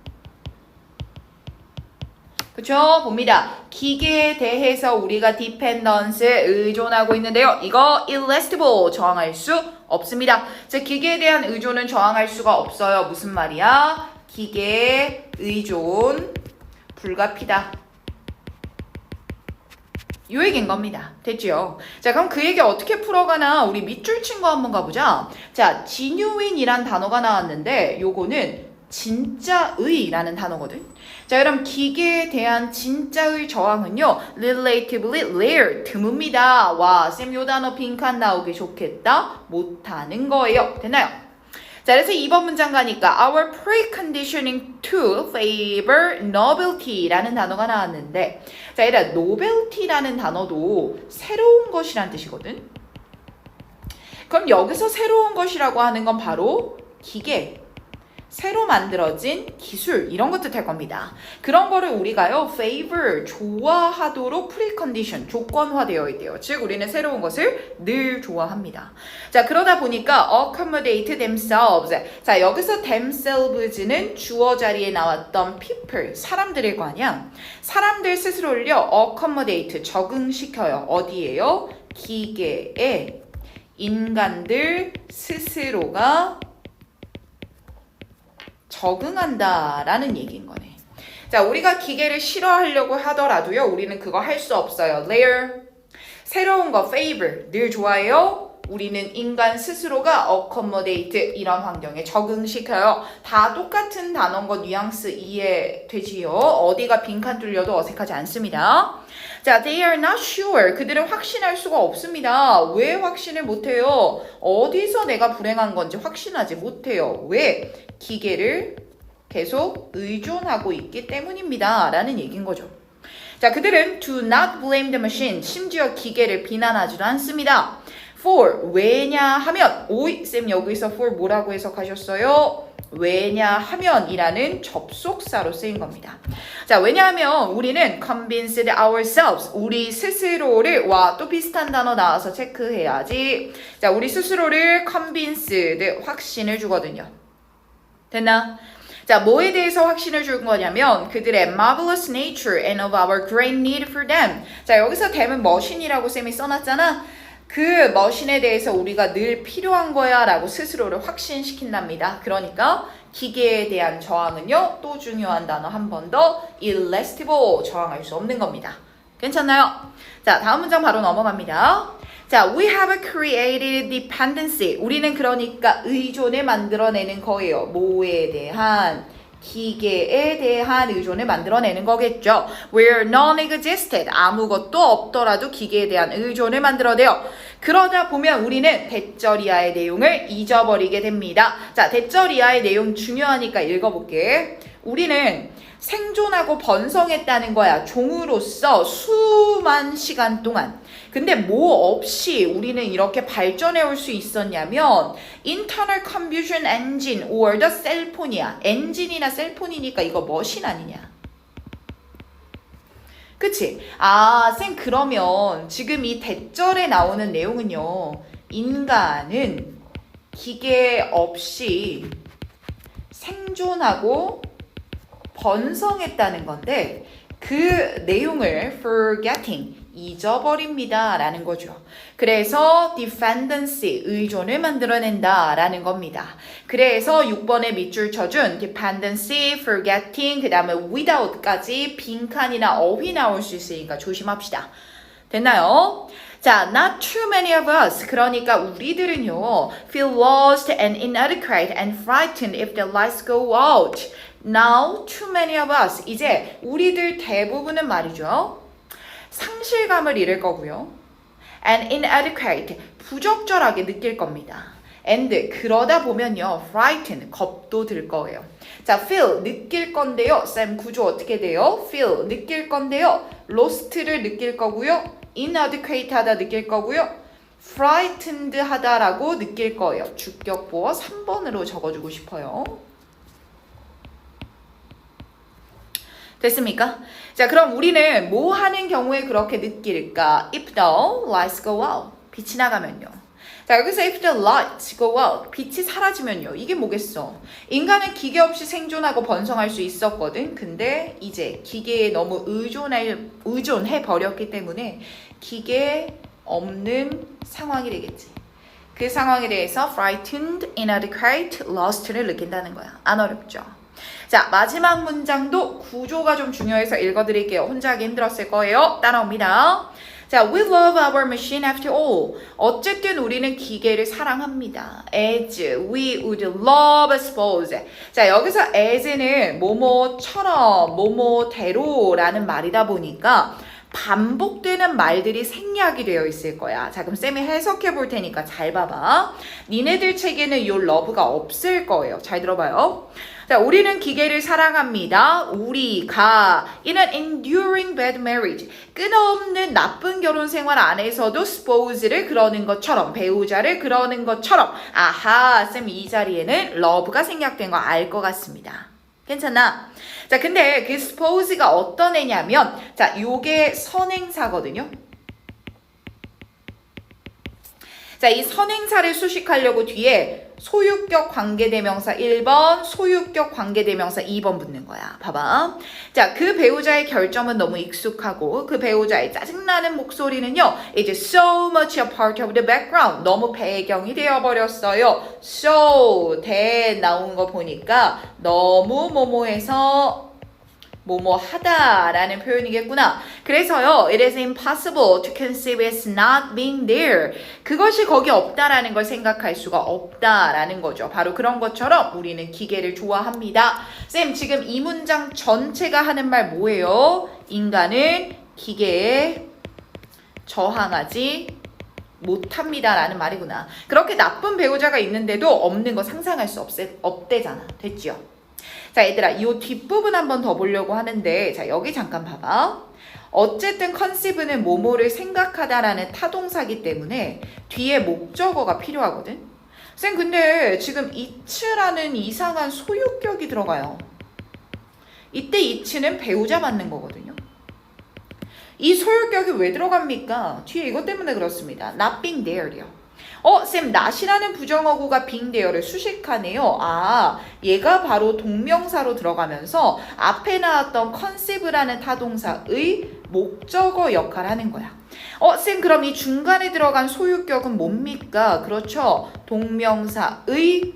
그쵸? 봅니다. 기계에 대해서 우리가 dependence 의존하고 있는데요. 이거 irresistible 저항할 수 없습니다. 즉, 기계에 대한 의존은 저항할 수가 없어요. 무슨 말이야? 기계 의존 불가피다. 요 얘기인 겁니다. 됐죠? 자, 그럼 그 얘기 어떻게 풀어가나 우리 밑줄 친 거 한번 가보자. 자, genuine이란 단어가 나왔는데 요거는 진짜의라는 단어거든. 자, 그럼 기계에 대한 진짜의 저항은요, relatively rare, 드뭅니다. 와, 쌤 요 단어 빈칸 나오기 좋겠다. 못하는 거예요. 됐나요? 자, 그래서 2번 문장 가니까 our preconditioning to favor novelty라는 단어가 나왔는데, 자, 얘들아, novelty라는 단어도 새로운 것이란 뜻이거든. 그럼 여기서 새로운 것이라고 하는 건 바로 기계, 새로 만들어진 기술 이런 것 뜻할 겁니다. 그런 거를 우리가요 favor 좋아하도록 precondition 조건화되어 있대요. 즉 우리는 새로운 것을 늘 좋아합니다. 자, 그러다 보니까 accommodate themselves. 자, 여기서 themselves는 주어 자리에 나왔던 people 사람들일 거 아니야. 사람들 스스로를요 accommodate 적응시켜요. 어디에요? 기계에 인간들 스스로가 적응한다라는 얘기인 거네. 자, 우리가 기계를 싫어하려고 하더라도요, 우리는 그거 할 수 없어요. Rare, 새로운 거, favor, 늘 좋아해요. 우리는 인간 스스로가 accommodate, 이런 환경에 적응시켜요. 다 똑같은 단어인 거 뉘앙스 이해되지요? 어디가 빈칸 뚫려도 어색하지 않습니다. 자, they are not sure. 그들은 확신할 수가 없습니다. 왜 확신을 못해요? 어디서 내가 불행한 건지 확신하지 못해요. 왜? 기계를 계속 의존하고 있기 때문입니다. 라는 얘기인 거죠. 자, 그들은 do not blame the machine. 심지어 기계를 비난하지도 않습니다. for, 왜냐하면, 쌤 여기서 for 뭐라고 해석하셨어요? 왜냐하면 이라는 접속사로 쓰인 겁니다. 자, 왜냐하면 우리는 convinced ourselves, 우리 스스로를, 와, 또 비슷한 단어 나와서 체크해야지. 자, 우리 스스로를 convinced, 확신을 주거든요. 됐나? 자, 뭐에 대해서 확신을 준 거냐면 그들의 marvelous nature and of our great need for them. 자, 여기서 them은 머신이라고 쌤이 써놨잖아. 그 머신에 대해서 우리가 늘 필요한 거야 라고 스스로를 확신시킨답니다. 그러니까 기계에 대한 저항은요, 또 중요한 단어 한 번 더, irresistible, 저항할 수 없는 겁니다. 괜찮나요? 자, 다음 문장 바로 넘어갑니다. 자, we have created dependency. 우리는 그러니까 의존을 만들어내는 거예요. 뭐에 대한? 기계에 대한 의존을 만들어내는 거겠죠. Where none existed. 아무것도 없더라도 기계에 대한 의존을 만들어내요. 그러다 보면 우리는 대절 이하의 내용을 잊어버리게 됩니다. 자, 대절 이하의 내용 중요하니까 읽어볼게. 우리는 생존하고 번성했다는 거야. 종으로서 수만 시간 동안. 근데 뭐 없이 우리는 이렇게 발전해 올 수 있었냐면 internal combustion engine or the 셀폰이야. 엔진이나 셀폰이니까 이거 머신 아니냐. 그치? 아, 쌤 그러면 지금 이 대절에 나오는 내용은요. 인간은 기계 없이 생존하고 번성했다는 건데 그 내용을 forgetting 잊어버립니다 라는 거죠. 그래서 dependency 의존을 만들어낸다 라는 겁니다. 그래서 6번에 밑줄 쳐준 dependency, forgetting, 그 다음에 without까지 빈칸이나 어휘 나올 수 있으니까 조심합시다. 됐나요? 자, not too many of us. 그러니까 우리들은요 feel lost and inadequate and frightened if the lights go out. Now too many of us. 이제 우리들 대부분은 말이죠. 상실감을 잃을 거고요. And inadequate. 부적절하게 느낄 겁니다. And 그러다 보면요. frightened. 겁도 들 거예요. 자, feel. 느낄 건데요. 쌤 구조 어떻게 돼요? feel. 느낄 건데요. lost를 느낄 거고요. inadequate 하다 느낄 거고요. frightened 하다라고 느낄 거예요. 주격보어 3번으로 적어주고 싶어요. 됐습니까? 자, 그럼 우리는 뭐 하는 경우에 그렇게 느낄까? If the lights go out. 빛이 나가면요. 자, 여기서 if the lights go out. 빛이 사라지면요. 이게 뭐겠어? 인간은 기계 없이 생존하고 번성할 수 있었거든. 근데 이제 기계에 너무 의존해 버렸기 때문에 기계 없는 상황이 되겠지. 그 상황에 대해서 frightened, inadequate, lost를 느낀다는 거야. 안 어렵죠? 자, 마지막 문장도 구조가 좀 중요해서 읽어드릴게요. 혼자 하기 힘들었을 거예요. 따라옵니다. 자, we love our machine after all. 어쨌든 우리는 기계를 사랑합니다. As we would love suppose. 자, 여기서 as는 뭐뭐처럼, 뭐뭐대로라는 말이다 보니까 반복되는 말들이 생략이 되어 있을 거야. 자, 그럼 쌤이 해석해 볼 테니까 잘 봐봐. 니네들 책에는 이 love가 없을 거예요. 잘 들어봐요. 자, 우리는 기계를 사랑합니다. 우리가 in an enduring bad marriage. 끊어없는 나쁜 결혼 생활 안에서도 spouse를 그러는 것처럼, 배우자를 그러는 것처럼. 아하, 쌤 이 자리에는 love가 생략된 거 알 것 같습니다. 괜찮나? 자, 근데 그 spouse가 어떤 애냐면, 자, 요게 선행사거든요. 자, 이 선행사를 수식하려고 뒤에 소유격 관계대명사 1번, 소유격 관계대명사 2번 붙는 거야. 봐봐. 자, 그 배우자의 결점은 너무 익숙하고 그 배우자의 짜증나는 목소리는요. 이제 so much a part of the background. 너무 배경이 되어버렸어요. so, 대 나온 거 보니까 너무 뭐뭐해서 뭐뭐하다 라는 표현이겠구나. 그래서요, it is impossible to conceive it's not being there. 그것이 거기 없다라는 걸 생각할 수가 없다라는 거죠. 바로 그런 것처럼 우리는 기계를 좋아합니다. 쌤, 지금 이 문장 전체가 하는 말 뭐예요? 인간은 기계에 저항하지 못합니다 라는 말이구나. 그렇게 나쁜 배우자가 있는데도 없는 거 상상할 수 없대잖아. 됐죠? 자, 얘들아, 이 뒷부분 한번 더 보려고 하는데, 자, 여기 잠깐 봐봐. 어쨌든 conceive는 뭐뭐를 생각하다라는 타동사기 때문에 뒤에 목적어가 필요하거든. 쌤, 근데 지금 it라는 이상한 소유격이 들어가요. 이때 it는 배우자 맞는 거거든요. 이 소유격이 왜 들어갑니까? 뒤에 이것 때문에 그렇습니다. not being there요. 쌤, not이라는 부정어구가 being there를 수식하네요. 아, 얘가 바로 동명사로 들어가면서 앞에 나왔던 conceiv라는 타동사의 목적어 역할을 하는 거야. 쌤, 그럼 이 중간에 들어간 소유격은 뭡니까? 그렇죠. 동명사의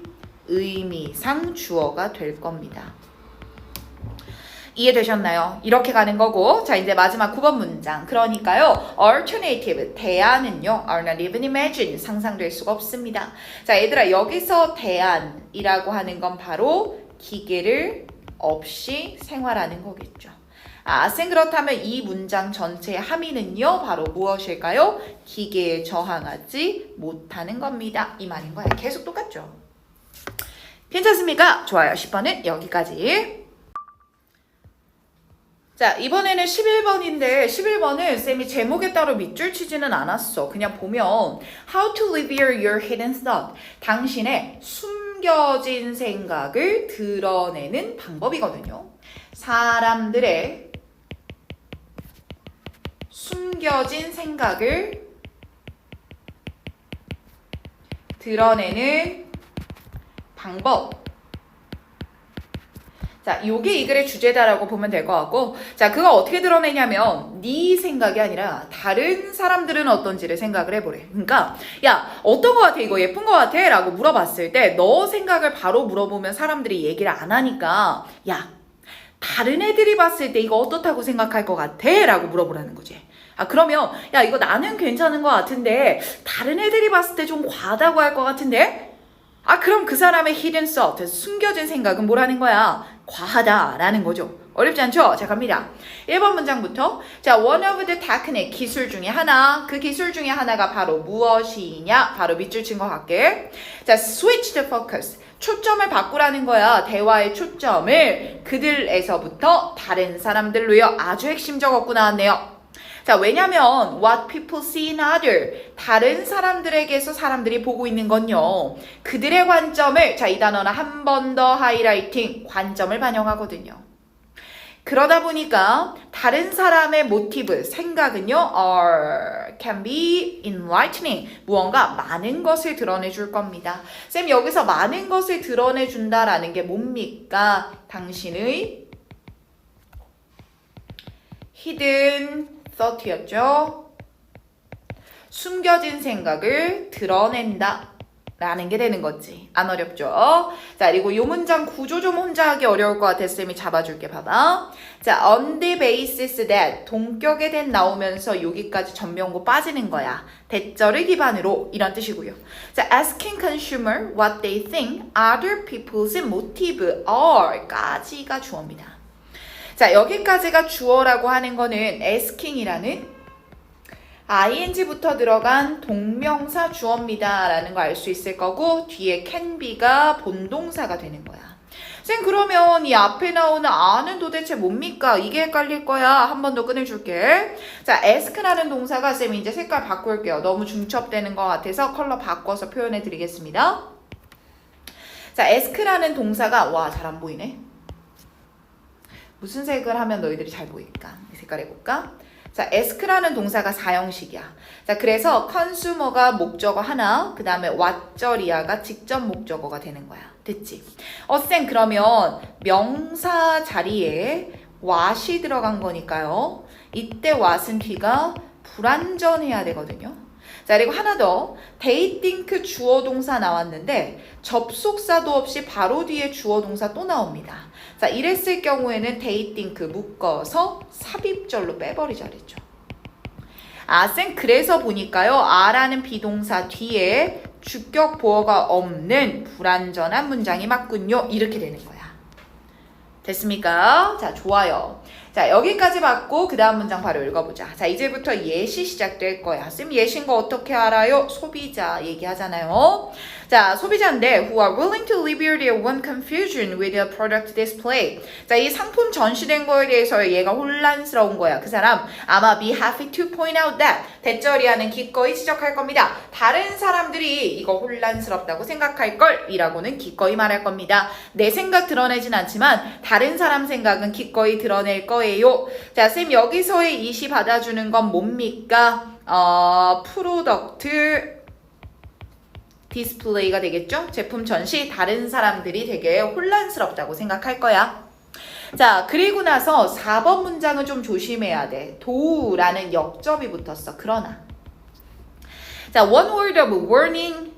의미상 주어가 될 겁니다. 이해되셨나요? 이렇게 가는 거고, 자, 이제 마지막 9번 문장. 그러니까요, alternative, 대안은요, are not even imagined, 상상될 수가 없습니다. 자, 얘들아, 여기서 대안이라고 하는 건 바로 기계를 없이 생활하는 거겠죠. 쌤, 그렇다면 이 문장 전체의 함의는요, 바로 무엇일까요? 기계에 저항하지 못하는 겁니다. 이 말인 거야. 계속 똑같죠? 괜찮습니까? 좋아요. 10번은 여기까지. 자, 이번에는 11번인데 11번은 쌤이 제목에 따로 밑줄 치지는 않았어. 그냥 보면 How to reveal your hidden thought. 당신의 숨겨진 생각을 드러내는 방법이거든요. 사람들의 숨겨진 생각을 드러내는 방법. 자, 요게 이 글의 주제다라고 보면 될 것 같고, 자, 그거 어떻게 드러내냐면 네 생각이 아니라 다른 사람들은 어떤지를 생각을 해보래. 그러니까 야, 어떤 거 같아? 이거 예쁜 거 같아? 라고 물어봤을 때 너 생각을 바로 물어보면 사람들이 얘기를 안 하니까 야, 다른 애들이 봤을 때 이거 어떻다고 생각할 것 같아? 라고 물어보라는 거지. 그러면 야, 이거 나는 괜찮은 것 같은데 다른 애들이 봤을 때 좀 과하다고 할 것 같은데? 그럼 그 사람의 hidden thought, 숨겨진 생각은 뭐라는 거야? 과하다라는 거죠. 어렵지 않죠? 자, 갑니다. 1번 문장부터. 자, one of the technique, 기술 중에 하나. 그 기술 중에 하나가 바로 무엇이냐? 바로 밑줄 친 것 같게. 자, switch the focus. 초점을 바꾸라는 거야. 대화의 초점을 그들에서부터 다른 사람들로요. 아주 핵심적 어구 나왔네요. 자, 왜냐면 what people see in other, 다른 사람들에게서 사람들이 보고 있는 건요, 그들의 관점을, 자, 이 단어는 한 번 더 하이라이팅, 관점을 반영하거든요. 그러다 보니까 다른 사람의 모티브, 생각은요, can be enlightening, 무언가 많은 것을 드러내줄 겁니다. 쌤, 여기서 많은 것을 드러내준다라는 게 뭡니까? 당신의 hidden thought였죠. 숨겨진 생각을 드러낸다 라는 게 되는 거지. 안 어렵죠? 자, 그리고 이 문장 구조 좀 혼자 하기 어려울 것 같아. 쌤이 잡아줄게. 봐봐. 자, on the basis that, 동격에 that 나오면서 여기까지 전명구 빠지는 거야. 대절을 기반으로, 이런 뜻이고요. 자, asking consumer what they think other people's motive are 까지가 주어입니다. 자, 여기까지가 주어라고 하는 거는 asking이라는 ing부터 들어간 동명사 주어입니다 라는 거 알 수 있을 거고, 뒤에 can be가 본동사가 되는 거야. 쌤, 그러면 이 앞에 나오는 a는 도대체 뭡니까? 이게 헷갈릴 거야. 한 번 더 꺼내줄게. 자, ask라는 동사가, 쌤 이제 색깔 바꿀게요. 너무 중첩되는 것 같아서 컬러 바꿔서 표현해 드리겠습니다. 자, ask라는 동사가, 와, 잘 안 보이네. 무슨 색을 하면 너희들이 잘 보일까? 이 색깔 해볼까? 자, ask라는 동사가 사형식이야. 자, 그래서 consumer가 목적어 하나, 그 다음에 what절이야가 직접 목적어가 되는 거야. 됐지? 쌤, 그러면 명사 자리에 what이 들어간 거니까요. 이때 what은 뒤가 불완전해야 되거든요. 자, 그리고 하나 더. they think 주어 동사 나왔는데 접속사도 없이 바로 뒤에 주어 동사 또 나옵니다. 자, 이랬을 경우에는 they think 묶어서 삽입절로 빼버리자 그랬죠. 쌤, 그래서 보니까요. a라는 비동사 뒤에 주격 보어가 없는 불완전한 문장이 맞군요. 이렇게 되는 거야. 됐습니까? 자, 좋아요. 자, 여기까지 봤고 그 다음 문장 바로 읽어보자. 자, 이제부터 예시 시작될 거야. 쌤, 예시인 거 어떻게 알아요? 소비자 얘기하잖아요. 자, 소비자인데 who are willing to reveal their own confusion with the product display. 자, 이 상품 전시된 거에 대해서 얘가 혼란스러운 거야. 그 사람 아마 be happy to point out that, 대절이하는 기꺼이 지적할 겁니다. 다른 사람들이 이거 혼란스럽다고 생각할 걸 이라고는 기꺼이 말할 겁니다. 내 생각 드러내진 않지만 다른 사람 생각은 기꺼이 드러낼 거예요. 자, 쌤, 여기서의 이시 받아주는 건 뭡니까? 프로덕트 디스플레이가 되겠죠? 제품 전시 다른 사람들이 되게 혼란스럽다고 생각할 거야. 자, 그리고 나서 4번 문장은 좀 조심해야 돼. 도라는 역접이 붙었어. 그러나 자, one word of warning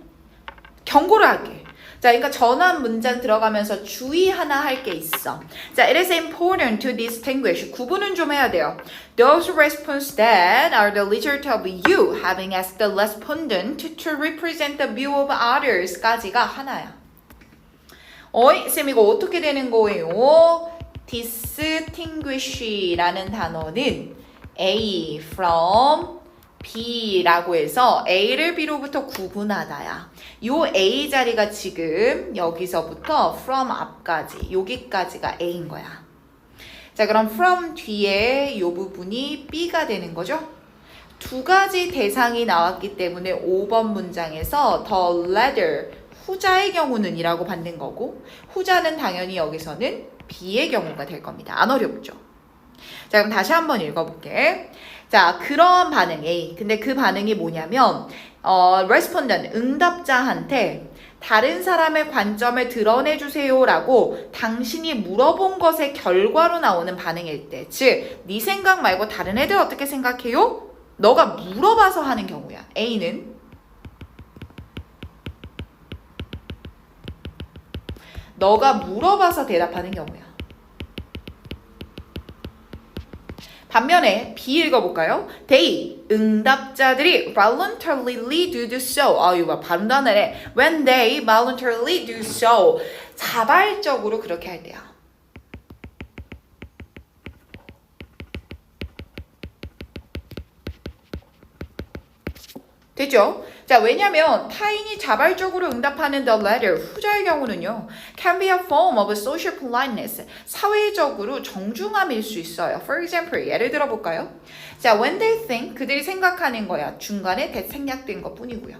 경고를 할게. 자, 그러니까 전환 문장 들어가면서 주의 하나 할 게 있어. 자, it is important to distinguish. 구분은 좀 해야 돼요. Those responses that are the result of you having asked the respondent to represent the view of others 까지가 하나야. 어이, 쌤 이거 어떻게 되는 거예요? distinguish라는 단어는 A from B라고 해서 A를 B로부터 구분하다야. 요 A 자리가 지금 여기서부터 from 앞까지 여기까지가 A인 거야. 자, 그럼 from 뒤에 요 부분이 B가 되는 거죠. 두 가지 대상이 나왔기 때문에 5번 문장에서 the latter 후자의 경우는 이라고 받는 거고 후자는 당연히 여기서는 B의 경우가 될 겁니다. 안 어렵죠? 자, 그럼 다시 한번 읽어볼게. 자, 그런 반응 A. 근데 그 반응이 뭐냐면 respondent, 응답자한테 다른 사람의 관점을 드러내주세요 라고 당신이 물어본 것의 결과로 나오는 반응일 때, 즉, 네 생각 말고 다른 애들 어떻게 생각해요? 너가 물어봐서 하는 경우야. A는 너가 물어봐서 대답하는 경우야. 반면에 B 읽어볼까요? They, 응답자들이 voluntarily do so. 이거 발음도 안 나네. When they voluntarily do so. 자발적으로 그렇게 할 때야. 됐죠? 자, 왜냐면 타인이 자발적으로 응답하는 the latter, 후자의 경우는요. can be a form of social politeness. 사회적으로 정중함일 수 있어요. For example, 예를 들어 볼까요? 자, when they think, 그들이 생각하는 거야. 중간에 that 생략된 것 뿐이고요.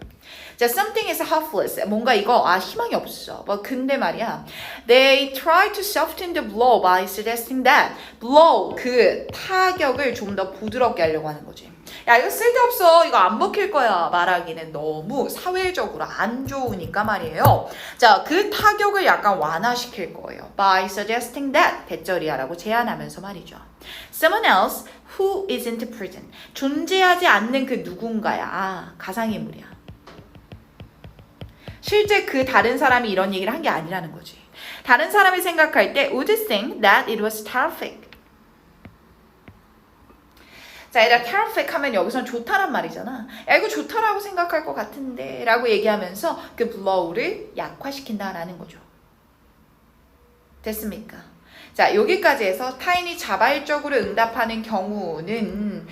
자, something is hopeless. 뭔가 이거 희망이 없어. 근데 말이야. They try to soften the blow by suggesting that blow, 그 타격을 좀 더 부드럽게 하려고 하는 거지. 야, 이거 쓸데없어. 이거 안 먹힐 거야. 말하기는 너무 사회적으로 안 좋으니까 말이에요. 자, 그 타격을 약간 완화시킬 거예요. By suggesting that 대절이야라고 제안하면서 말이죠. Someone else who isn't present. 존재하지 않는 그 누군가야. 가상인물이야. 실제 그 다른 사람이 이런 얘기를 한 게 아니라는 거지. 다른 사람이 생각할 때 would think that it was terrific. 자, 얘들아, terrific 하면 여기서는 좋다란 말이잖아. 야, 이거 좋다라고 생각할 것 같은데 라고 얘기하면서 그 blow를 약화시킨다라는 거죠. 됐습니까? 자, 여기까지 해서 타인이 자발적으로 응답하는 경우는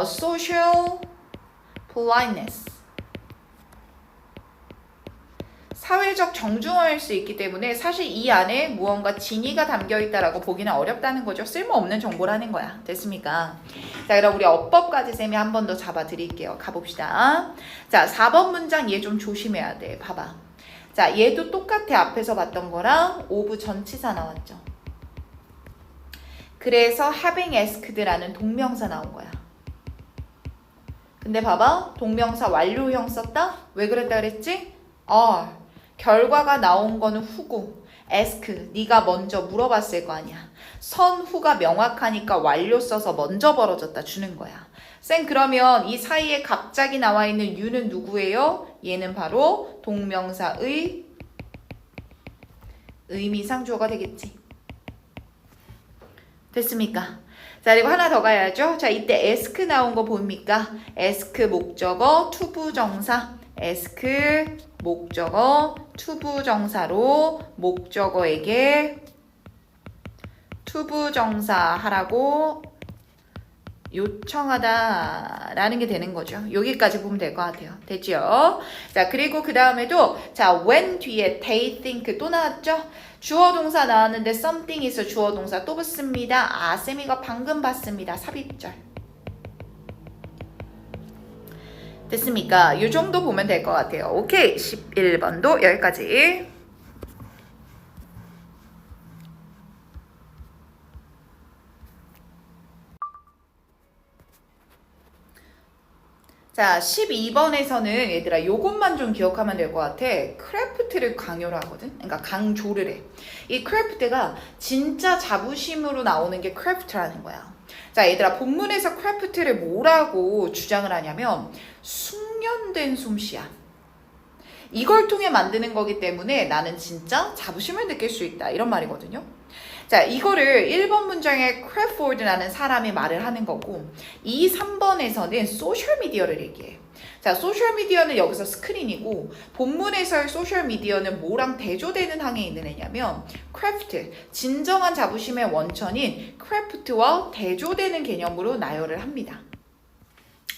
social politeness, 사회적 정중함일 수 있기 때문에 사실 이 안에 무언가 진의가 담겨있다라고 보기는 어렵다는 거죠. 쓸모없는 정보라는 거야. 됐습니까? 자, 그럼 우리 어법까지 쌤이 한 번 더 잡아드릴게요. 가봅시다. 자, 4번 문장 얘 좀 조심해야 돼. 봐봐. 자, 얘도 똑같아. 앞에서 봤던 거랑 of 전치사 나왔죠. 그래서 having asked라는 동명사 나온 거야. 근데 봐봐. 동명사 완료형 썼다? 왜 그랬다 그랬지? 결과가 나온 거는 후고 ask, 네가 먼저 물어봤을 거 아니야. 선후가 명확하니까 완료 써서 먼저 벌어졌다 주는 거야. 쌤, 그러면 이 사이에 갑자기 나와 있는 you는 누구예요? 얘는 바로 동명사의 의미상 주어가 되겠지. 됐습니까? 자, 그리고 하나 더 가야죠. 자, 이때 ask 나온 거 보입니까? ask 목적어, 투부정사. ask 목적어, 투부정사로 목적어에게 투부정사 하라고 요청하다라는 게 되는 거죠. 여기까지 보면 될 것 같아요. 됐죠? 자, 그리고 그 다음에도 자, when 뒤에 they think 또 나왔죠? 주어 동사 나왔는데 something 있어. 주어 동사 또 붙습니다. 쌤 이거 방금 봤습니다. 삽입절. 됐습니까? 이 정도 보면 될 것 같아요. 오케이. 11번도 여기까지. 자, 12번에서는 얘들아 요것만 좀 기억하면 될 것 같아. 크래프트를 강요를 하거든. 그러니까 강조를 해. 이 크래프트가 진짜 자부심으로 나오는 게 크래프트라는 거야. 자, 얘들아 본문에서 크래프트를 뭐라고 주장을 하냐면 숙련된 솜씨야. 이걸 통해 만드는 거기 때문에 나는 진짜 자부심을 느낄 수 있다. 이런 말이거든요. 자, 이거를 1번 문장에 크래포드라는 사람이 말을 하는 거고 3번에서는 소셜미디어를 얘기해. 자, 소셜미디어는 여기서 스크린이고 본문에서의 소셜미디어는 뭐랑 대조되는 항에 있는 애냐면 크래프트, 진정한 자부심의 원천인 크래프트와 대조되는 개념으로 나열을 합니다.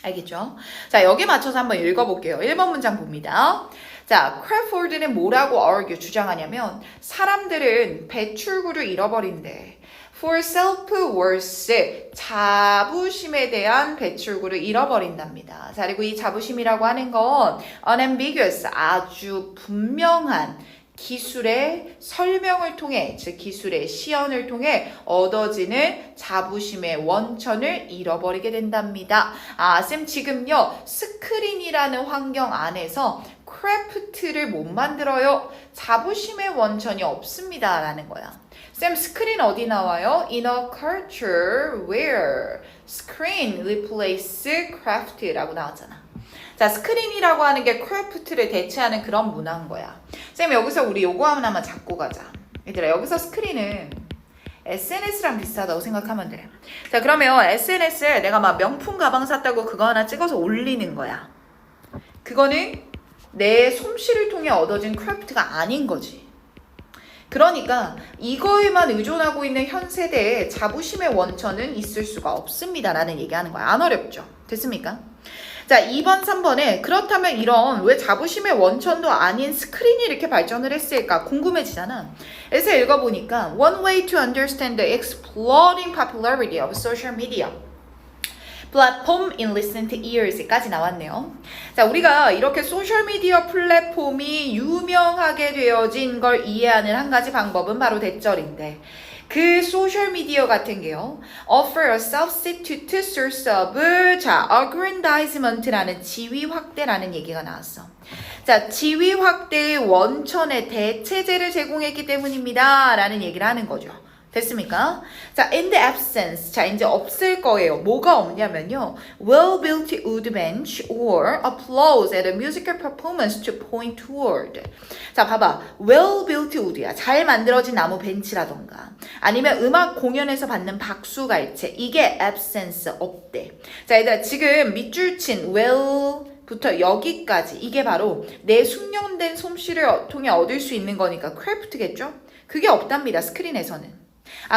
알겠죠? 자, 여기 맞춰서 한번 읽어볼게요. 1번 문장 봅니다. 자, 크래포드는 뭐라고 argue, 주장하냐면 사람들은 배출구를 잃어버린대. For self-worth, 자부심에 대한 배출구를 잃어버린답니다. 자, 그리고 이 자부심이라고 하는 건 unambiguous, 아주 분명한 기술의 설명을 통해, 즉 기술의 시연을 통해 얻어지는 자부심의 원천을 잃어버리게 된답니다. 쌤 지금요 스크린이라는 환경 안에서 크래프트를 못 만들어요. 자부심의 원천이 없습니다 라는 거야. 쌤 스크린 어디 나와요? In a culture where screen replace craft라고 나왔잖아. 자, 스크린이라고 하는 게 크래프트를 대체하는 그런 문화인 거야. 쌤 여기서 우리 요거 하나만 잡고 가자. 얘들아 여기서 스크린은 SNS랑 비슷하다고 생각하면 돼. 자, 그러면 SNS에 내가 막 명품 가방 샀다고 그거 하나 찍어서 올리는 거야. 그거는 내 솜씨를 통해 얻어진 크래프트가 아닌 거지. 그러니까 이거에만 의존하고 있는 현 세대의 자부심의 원천은 있을 수가 없습니다 라는 얘기하는 거야. 안 어렵죠? 됐습니까? 자, 2번, 3번에 그렇다면 이런 왜 자부심의 원천도 아닌 스크린이 이렇게 발전을 했을까 궁금해지잖아. 그래서 읽어보니까 One way to understand the exploding popularity of social media platform in recent years까지 나왔네요. 자, 우리가 이렇게 소셜미디어 플랫폼이 유명하게 되어진 걸 이해하는 한 가지 방법은 바로 대절인데 그 소셜미디어 같은 게요. offer a substitute source of aggrandizement라는 지위 확대라는 얘기가 나왔어. 자, 지위 확대의 원천의 대체제를 제공했기 때문입니다 라는 얘기를 하는 거죠. 됐습니까? 자, in the absence. 자, 이제 없을 거예요. 뭐가 없냐면요. well-built wood bench or applause at a musical performance to point toward. 자, 봐봐. well-built wood야. 잘 만들어진 나무 벤치라던가 아니면 음악 공연에서 받는 박수 갈채. 이게 absence, 없대. 자, 얘들아 지금 밑줄 친 well 부터 여기까지 이게 바로 내 숙련된 솜씨를 통해 얻을 수 있는 거니까 크래프트겠죠? 그게 없답니다. 스크린에서는.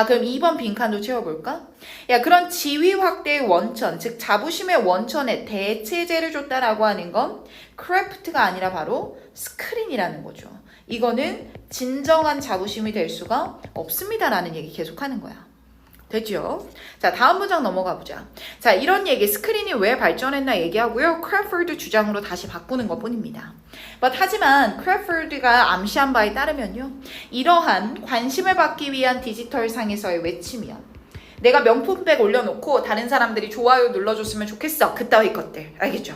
그럼 2번 빈칸도 채워볼까? 야, 그런 지위 확대의 원천, 즉 자부심의 원천에 대체제를 줬다라고 하는 건 크래프트가 아니라 바로 스크린이라는 거죠. 이거는 진정한 자부심이 될 수가 없습니다라는 얘기 계속하는 거야. 됐죠? 자, 다음 문장 넘어가 보자. 자, 이런 얘기, 스크린이 왜 발전했나 얘기하고요. 크래포드 주장으로 다시 바꾸는 것 뿐입니다. 하지만 크래포드가 암시한 바에 따르면요. 이러한 관심을 받기 위한 디지털 상에서의 외침이야. 내가 명품백 올려놓고 다른 사람들이 좋아요 눌러줬으면 좋겠어. 그따위 것들. 알겠죠?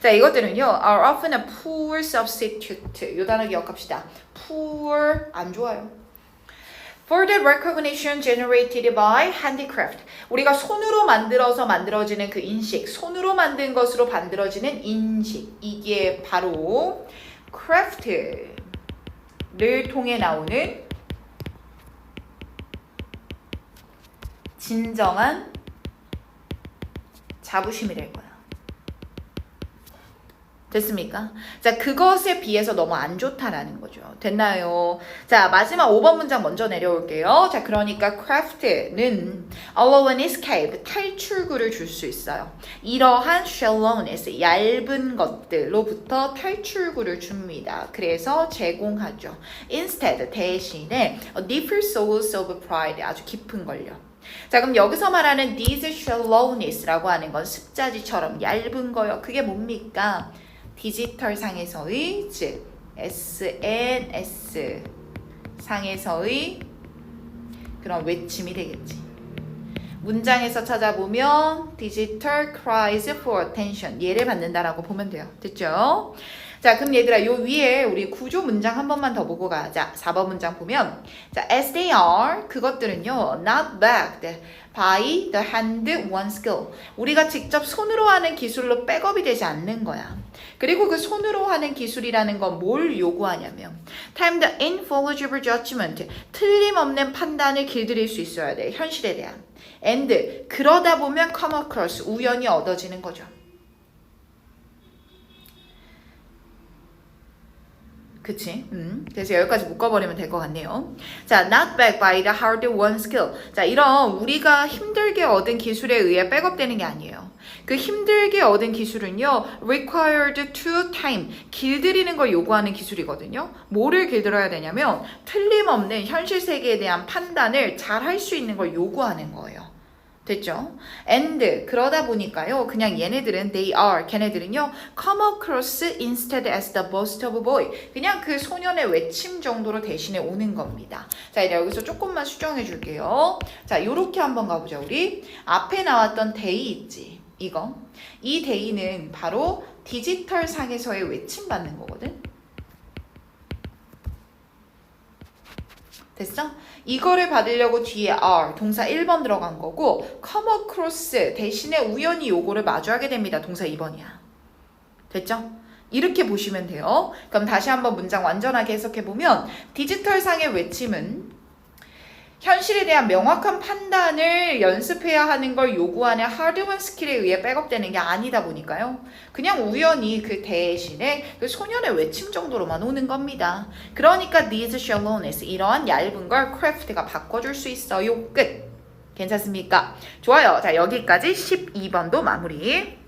자, 이것들은요. are often a poor substitute. 요 단어 기억합시다. poor, 안 좋아요. For the recognition generated by handicraft. 우리가 손으로 만들어서 만들어지는 그 인식, 손으로 만든 것으로 만들어지는 인식. 이게 바로 craft를 통해 나오는 진정한 자부심이 될 거야. 됐습니까? 자, 그것에 비해서 너무 안 좋다라는 거죠. 됐나요? 자, 마지막 5번 문장 먼저 내려올게요. 자, 그러니까 craft는 allow an escape, 탈출구를 줄 수 있어요. 이러한 shallowness, 얇은 것들로부터 탈출구를 줍니다. 그래서 제공하죠. Instead, 대신에 a deeper source of pride, 아주 깊은 걸요. 자, 그럼 여기서 말하는 this shallowness라고 하는 건 습자지처럼 얇은 거요. 그게 뭡니까? 디지털 상에서의, 즉 SNS 상에서의 그런 외침이 되겠지. 문장에서 찾아보면 digital cries for attention 얘를 받는다라고 보면 돼요. 됐죠? 자, 그럼 얘들아 요 위에 우리 구조 문장 한 번만 더 보고 가자. 4번 문장 보면 자, as they are 그것들은요 not backed by the hand one skill 우리가 직접 손으로 하는 기술로 백업이 되지 않는 거야. 그리고 그 손으로 하는 기술이라는 건 뭘 요구하냐면 timed infallible judgment 틀림없는 판단을 길들일 수 있어야 돼. 현실에 대한 and 그러다 보면 come across 우연히 얻어지는 거죠. 그치? 그래서 여기까지 묶어버리면 될 것 같네요. 자, not backed by the hard won skill. 자, 이런 우리가 힘들게 얻은 기술에 의해 백업되는 게 아니에요. 그 힘들게 얻은 기술은요, required to time. 길들이는 걸 요구하는 기술이거든요. 뭐를 길들여야 되냐면, 틀림없는 현실 세계에 대한 판단을 잘 할 수 있는 걸 요구하는 거예요. 됐죠? and 그러다 보니까요 그냥 얘네들은 they are 걔네들은요 come across instead as the boast of boy 그냥 그 소년의 외침 정도로 대신에 오는 겁니다. 자 이제 여기서 조금만 수정해 줄게요. 자 요렇게 한번 가보자. 우리 앞에 나왔던 they 있지 이거 이 day는 바로 디지털 상에서의 외침 받는 거거든. 됐어? 이거를 받으려고 뒤에 are 동사 1번 들어간 거고 come across 대신에 우연히 요거를 마주하게 됩니다. 동사 2번이야. 됐죠? 이렇게 보시면 돼요. 그럼 다시 한번 문장 완전하게 해석해보면 디지털상의 외침은 현실에 대한 명확한 판단을 연습해야 하는 걸 요구하는 하드원 스킬에 의해 백업되는 게 아니다 보니까요. 그냥 우연히 그 대신에 그 소년의 외침 정도로만 오는 겁니다. 그러니까 these shallowness 이러한 얇은 걸 craft가 바꿔줄 수 있어요. 끝. 괜찮습니까? 좋아요. 자 여기까지 12번도 마무리.